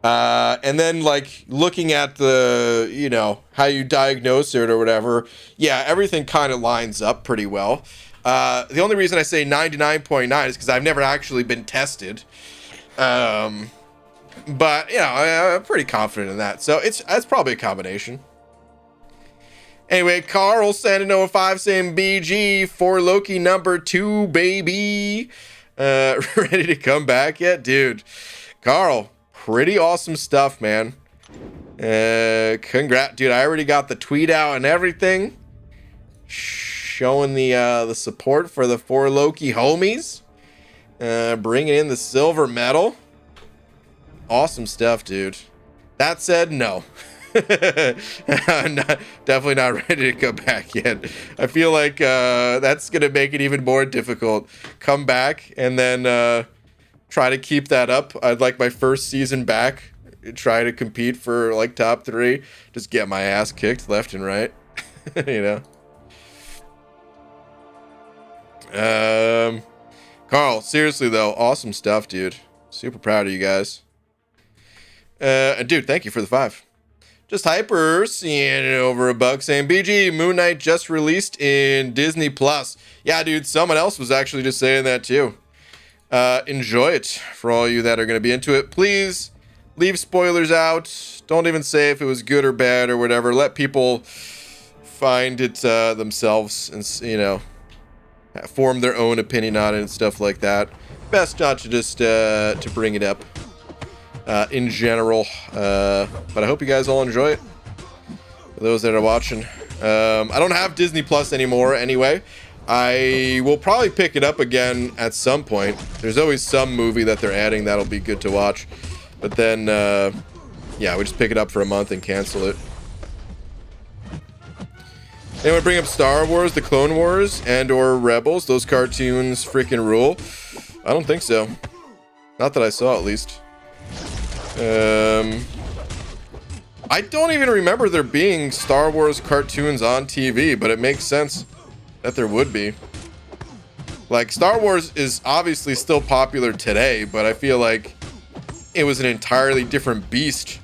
And then, like, looking at the, you know, how you diagnose it or whatever, yeah, everything kind of lines up pretty well. The only reason I say 99.9 is because I've never actually been tested. But, you know, I'm pretty confident in that. So that's probably a combination. Anyway, Carl Sandino05 saying BG for Loki number 2, baby. Ready to come back yet? Dude, Carl, pretty awesome stuff, man. Congrats, dude. I already got the tweet out and everything. Showing the support for the 4 Loki homies. Bringing in the silver medal. Awesome stuff, dude. That said, no. I'm definitely not ready to come back yet. I feel like that's going to make it even more difficult. Come back and then try to keep that up. I'd like my first season back. Try to compete for like top 3. Just get my ass kicked left and right. You know? Carl, seriously though, awesome stuff, dude. Super proud of you guys. Dude, thank you for the 5. Just Hyper seeing it over $1 saying BG Moon Knight just released in Disney Plus. Yeah, dude, someone else was actually just saying that too. Enjoy it for all you that are going to be into it. Please leave spoilers out. Don't even say if it was good or bad or whatever. Let people find it themselves and, you know, form their own opinion on it and stuff like that. Best not to just to bring it up in general, but I hope you guys all enjoy it. For those that are watching, I don't have Disney Plus anymore anyway. I will probably pick it up again at some point. There's always some movie that they're adding that'll be good to watch, but then yeah, we just pick it up for a month and cancel it. Anyone bring up Star Wars, the Clone Wars, and or Rebels? Those cartoons freaking rule. I don't think so. Not that I saw, at least. I don't even remember there being Star Wars cartoons on TV, but it makes sense that there would be. Like, Star Wars is obviously still popular today, but I feel like it was an entirely different beast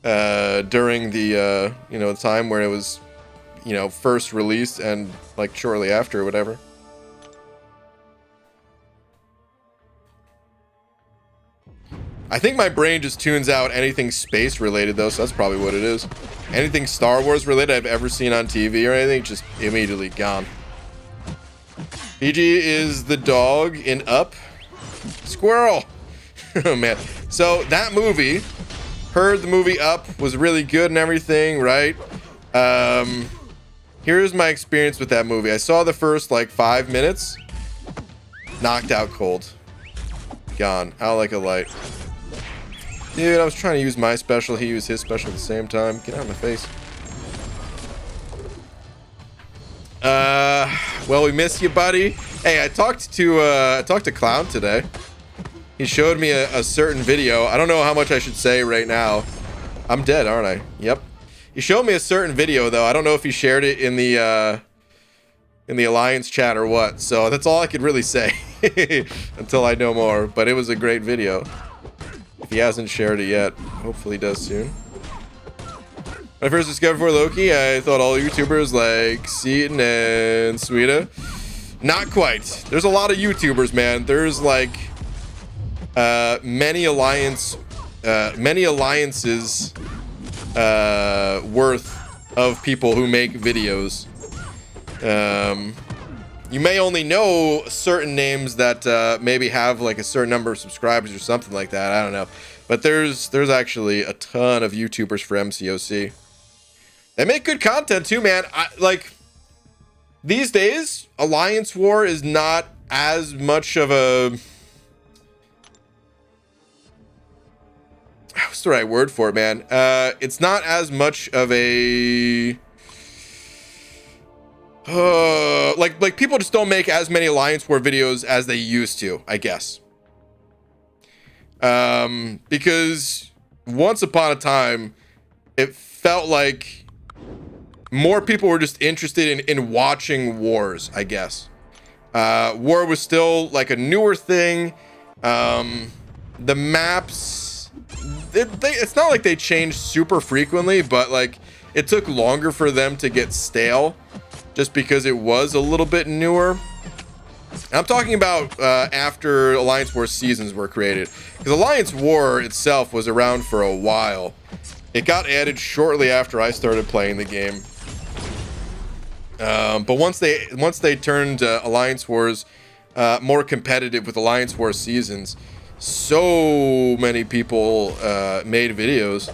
during the, you know, time where it was, you know, first released and, like, shortly after or whatever. I think my brain just tunes out anything space related though, so that's probably what it is. Anything Star Wars related I've ever seen on TV or anything, just immediately gone. PG is the dog in Up. Squirrel! Oh man. So that movie, heard the movie Up was really good and everything, right? Here's my experience with that movie. I saw the first like 5 minutes. Knocked out cold. Gone. Out like a light. Dude, I was trying to use my special. He used his special at the same time. Get out of my face. Well, we miss you, buddy. Hey, I talked to Clown today. He showed me a certain video. I don't know how much I should say right now. I'm dead, aren't I? Yep. He showed me a certain video, though. I don't know if he shared it in the in the Alliance chat or what. So that's all I could really say until I know more. But it was a great video. If he hasn't shared it yet, hopefully he does soon. When I first discovered For Loki, I thought all YouTubers like Seaton and Suida. Not quite. There's a lot of YouTubers, man. There's like many alliances worth of people who make videos. You may only know certain names that maybe have like a certain number of subscribers or something like that. I don't know. But there's actually a ton of YouTubers for MCOC. They make good content too, man. Like these days, Alliance War is not as much of a... What's the right word for it, man? It's not as much of a... like people just don't make as many Alliance War videos as they used to, I guess. Because once upon a time, it felt like more people were just interested in watching wars, I guess. War was still like a newer thing. The maps, it's not like they changed super frequently, but like it took longer for them to get stale just because it was a little bit newer. And I'm talking about after Alliance War seasons were created, because Alliance War itself was around for a while. It got added shortly after I started playing the game. But once they turned Alliance Wars more competitive with Alliance War seasons, so many people made videos,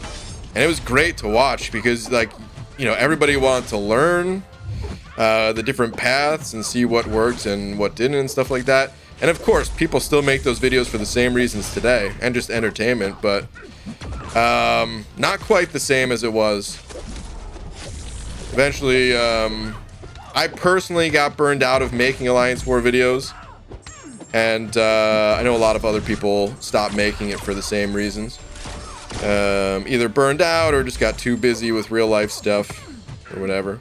and it was great to watch because, like, you know, everybody wanted to learn the different paths and see what worked and what didn't and stuff like that. And of course, people still make those videos for the same reasons today and just entertainment, but not quite the same as it was. Eventually, I personally got burned out of making Alliance War videos, and I know a lot of other people stopped making it for the same reasons. Either burned out or just got too busy with real life stuff or whatever.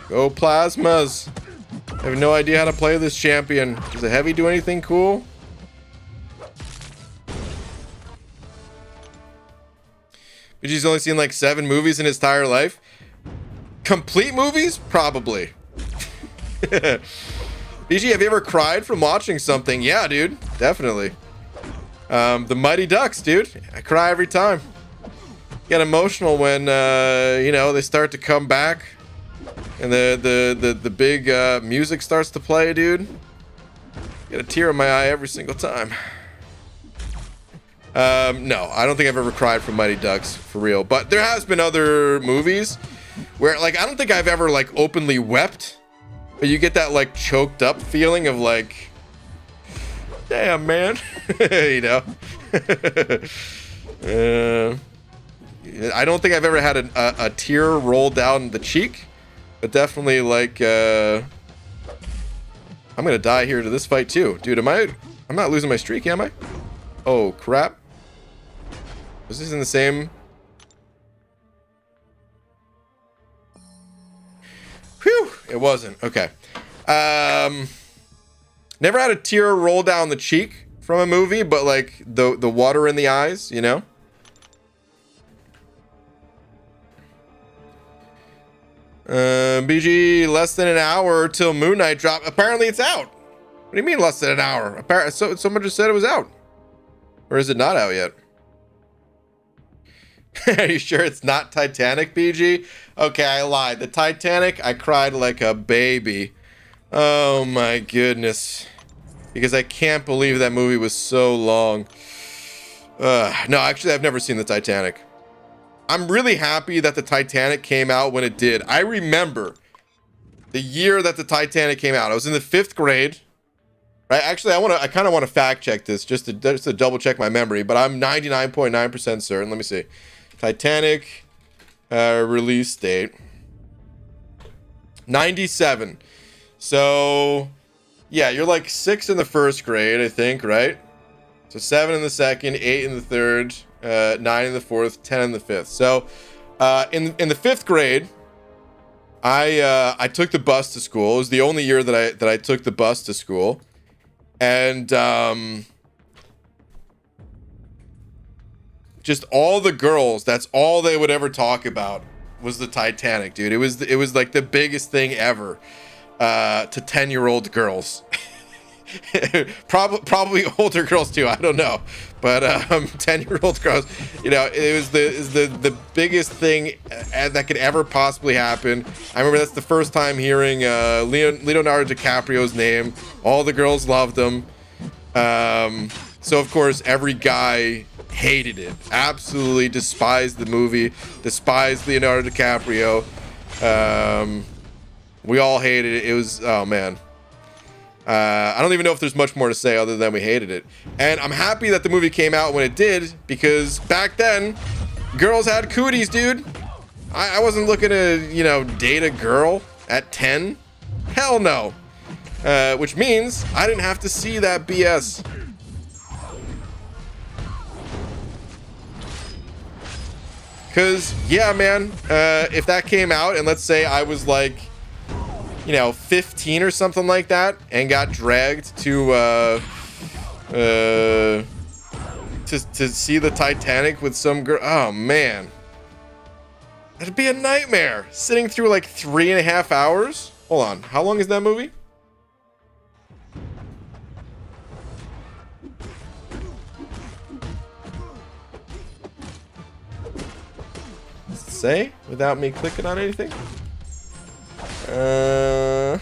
Go Plasmas! I have no idea how to play this champion. Does the heavy do anything cool? BG's only seen like 7 movies in his entire life. Complete movies? Probably. BG, have you ever cried from watching something? Yeah, dude. Definitely. The Mighty Ducks, dude. I cry every time. Get emotional when, you know, they start to come back. And the big music starts to play, dude. Get a tear in my eye every single time. No, I don't think I've ever cried from Mighty Ducks, for real. But there has been other movies where, like, I don't think I've ever, like, openly wept. But you get that, like, choked up feeling of, like, damn, man. You know? I don't think I've ever had a tear roll down the cheek. But definitely, like, I'm gonna die here to this fight, too. Dude, I'm not losing my streak, am I? Oh, crap. Was this in the same... Whew! It wasn't. Okay. Never had a tear roll down the cheek from a movie, but, like, the water in the eyes, you know? BG, less than an hour till Moon Knight drop. Apparently it's out. What do you mean less than an hour? Someone just said it was out. Or is it not out yet? Are you sure it's not Titanic, BG? Okay, I lied. The Titanic, I cried like a baby. Oh my goodness. Because I can't believe that movie was so long. No, actually, I've never seen the Titanic. I'm really happy that the Titanic came out when it did. I remember the year that the Titanic came out. I was in the 5th grade. Right? Actually, I kind of want to fact check this just to double check my memory, but I'm 99.9% certain. Let me see. Titanic release date 97. So yeah, you're like 6 in the 1st grade, I think, right? So So 7 in the second, 8 in the third, 9 in the fourth, 10 in the fifth. So in the fifth grade, I took the bus to school. It was the only year that I took the bus to school, and just all the girls, that's all they would ever talk about was the Titanic, dude. It was like the biggest thing ever to 10-year-old girls. probably older girls too, I don't know, but 10-year-old girls, you know, it was the biggest thing that could ever possibly happen. I remember that's the first time hearing Leonardo DiCaprio's name. All the girls loved him, so of course every guy hated it, absolutely despised the movie, despised Leonardo DiCaprio. We all hated it. It was, oh man, I don't even know if there's much more to say other than we hated it. And I'm happy that the movie came out when it did, because back then, girls had cooties, dude. I wasn't looking to, you know, date a girl at 10. Hell no. Which means I didn't have to see that BS. Because, yeah, man, if that came out, and let's say I was like, you know, 15 or something like that, and got dragged to see the Titanic with some girl. Oh man, that'd be a nightmare. Sitting through like 3.5 hours. Hold on, how long is that movie? Does it say without me clicking on anything? I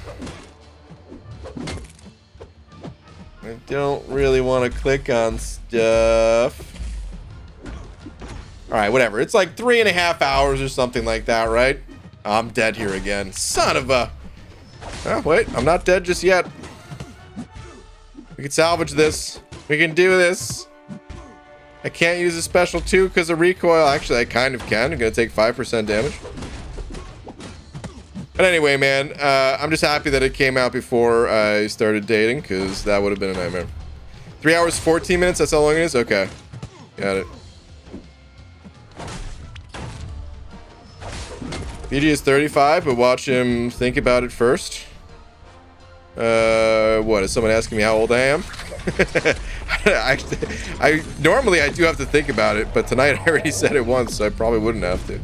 don't really want to click on stuff. Alright, whatever. It's like 3.5 hours or something like that, right? I'm dead here again. Son of a... Oh, wait. I'm not dead just yet. We can salvage this. We can do this. I can't use a special 2 because of recoil. Actually, I kind of can. I'm going to take 5% damage. But anyway, man, I'm just happy that it came out before I started dating, because that would have been a nightmare. 3 hours, 14 minutes, that's how long it is? Okay. Got it. PG is 35, but watch him think about it first. What, is someone asking me how old I am? Normally I do have to think about it, but tonight I already said it once, so I probably wouldn't have to.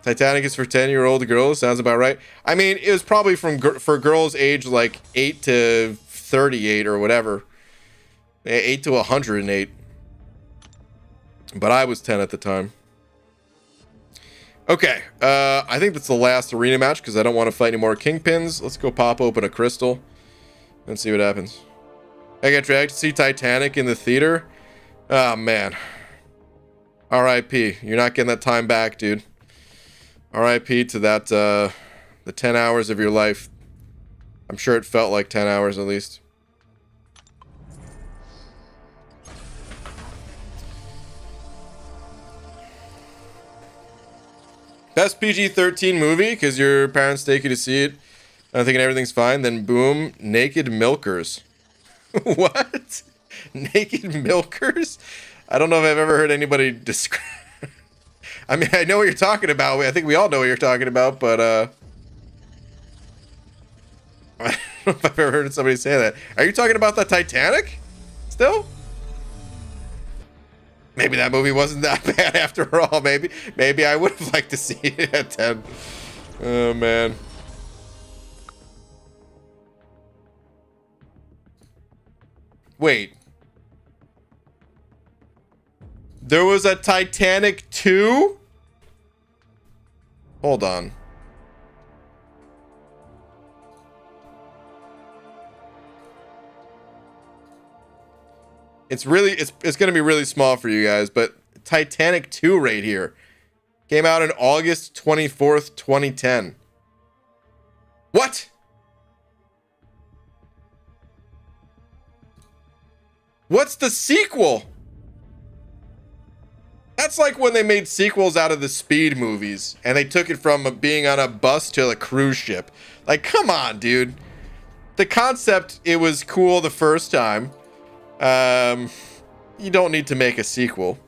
Titanic is for 10-year-old girls. Sounds about right. I mean, it was probably for girls age like 8 to 38 or whatever. 8 to 108. But I was 10 at the time. Okay. I think that's the last arena match because I don't want to fight any more kingpins. Let's go pop open a crystal and see what happens. I got dragged to see Titanic in the theater. Oh, man. R.I.P. You're not getting that time back, dude. R.I.P. to that, the 10 hours of your life. I'm sure it felt like 10 hours at least. Best PG-13 movie, because your parents take you to see it. I'm thinking everything's fine, then boom, Naked Milkers. What? Naked Milkers? I don't know if I've ever heard anybody describe... I mean, I know what you're talking about. I think we all know what you're talking about, but I don't know if I've ever heard somebody say that. Are you talking about the Titanic? Still? Maybe that movie wasn't that bad after all. Maybe I would have liked to see it at 10. Oh, man. Wait. There was a Titanic 2? Hold on. It's going to be really small for you guys, but Titanic 2 right here came out on August 24th, 2010. What? What's the sequel? That's like when they made sequels out of the Speed movies, and they took it from being on a bus to a cruise ship. Like, come on, dude. the concept, it was cool the first time. You don't need to make a sequel.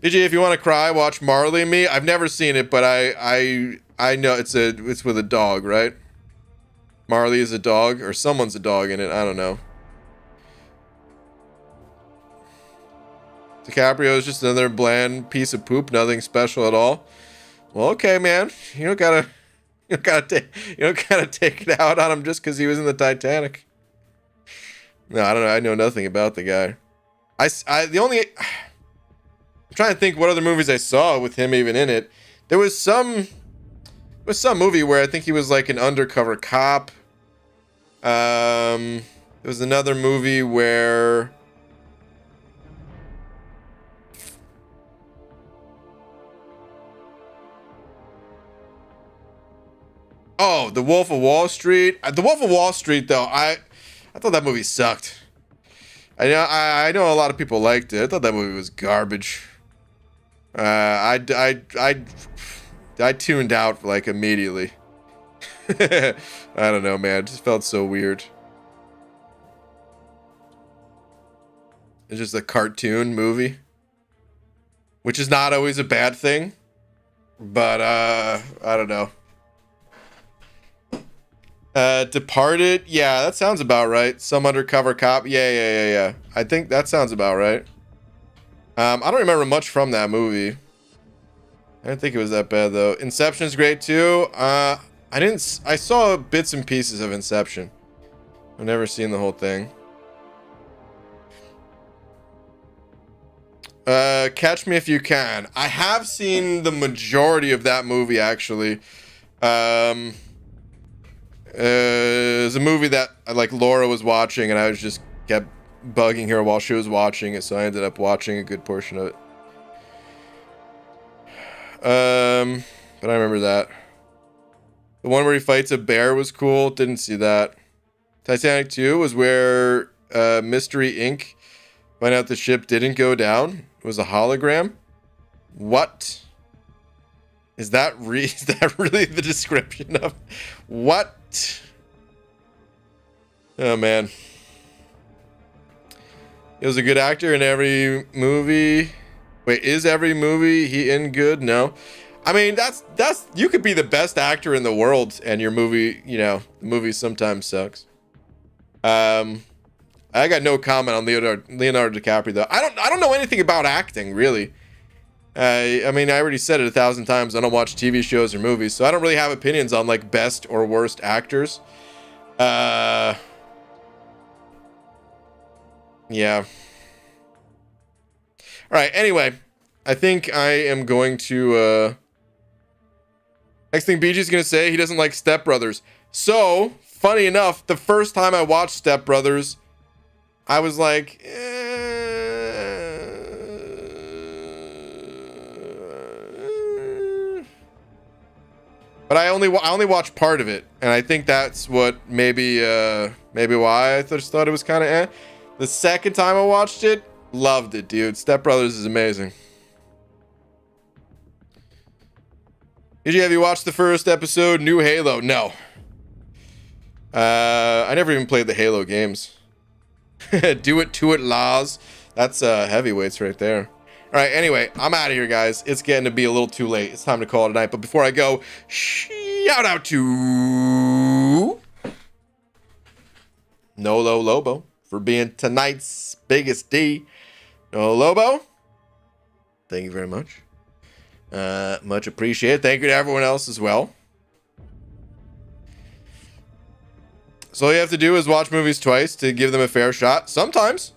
BJ, if you want to cry, watch Marley and Me. I've never seen it, but I know it's with a dog, right? Marley is a dog, or someone's a dog in it. I don't know. DiCaprio is just another bland piece of poop. Nothing special at all. Well, okay, man. You don't gotta take it out on him just because he was in the Titanic. No, I don't know. I know nothing about the guy. I'm trying to think what other movies I saw with him even in it. There was some movie where I think he was like an undercover cop. There was another movie where oh, The Wolf of Wall Street. The Wolf of Wall Street, though, I thought that movie sucked. I know a lot of people liked it. I thought that movie was garbage. I tuned out like immediately. I don't know, man. It just felt so weird. It's just a cartoon movie, which is not always a bad thing, but I don't know. Departed, yeah, that sounds about right. Some undercover cop, yeah. I think that sounds about right. I don't remember much from that movie. I didn't think it was that bad though. Inception's great too. I saw bits and pieces of Inception. I've never seen the whole thing. Catch Me If You Can. I have seen the majority of that movie actually. It was a movie that like Laura was watching and I was just kept bugging her while she was watching it, so I ended up watching a good portion of it. But I remember that. The one where he fights a bear was cool. Didn't see that. Titanic 2 was where Mystery Inc. find out the ship didn't go down. It was a hologram. What? Is that really the description of what? Oh man. He was a good actor in every movie. Wait, is every movie he in good? No. I mean, that's you could be the best actor in the world and your movie, the movie sometimes sucks. I got no comment on Leonardo DiCaprio though. I don't know anything about acting really. I mean, I already said it 1,000 times. I don't watch TV shows or movies, so I don't really have opinions on like best or worst actors. Yeah. All right. Anyway, I think I am going to. Next thing BG's gonna say, he doesn't like Step Brothers. So funny enough, the first time I watched Step Brothers, I was like, but I only watched part of it, and I think that's what maybe why I just thought it was kind of eh. The second time I watched it, loved it, dude. Step Brothers is amazing. Have you watched the first episode, New Halo? No. I never even played the Halo games. Do it to it, Laws. That's heavyweights right there. All right, anyway, I'm out of here, guys. It's getting to be a little too late. It's time to call it a night. But before I go, shout out to Nolo Lobo for being tonight's biggest D. Nolo Lobo, thank you very much. Much appreciated. Thank you to everyone else as well. So all you have to do is watch movies twice to give them a fair shot. Sometimes.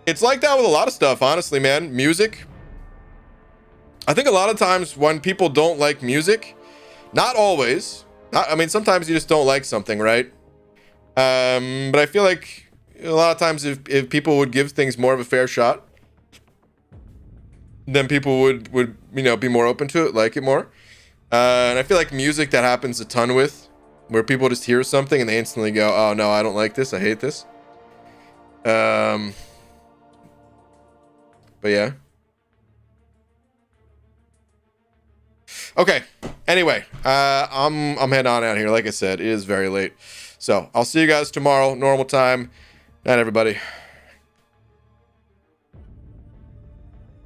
It's like that with a lot of stuff, honestly, man. Music. I think a lot of times when people don't like music, not always. I mean, sometimes you just don't like something, right? But I feel like a lot of times if people would give things more of a fair shot, then people would be more open to it, like it more. And I feel like music that happens a ton with, where people just hear something and they instantly go, oh no, I don't like this, I hate this. But yeah. Okay. Anyway, I'm heading on out here. Like I said, it is very late. So I'll see you guys tomorrow, normal time. Night, everybody.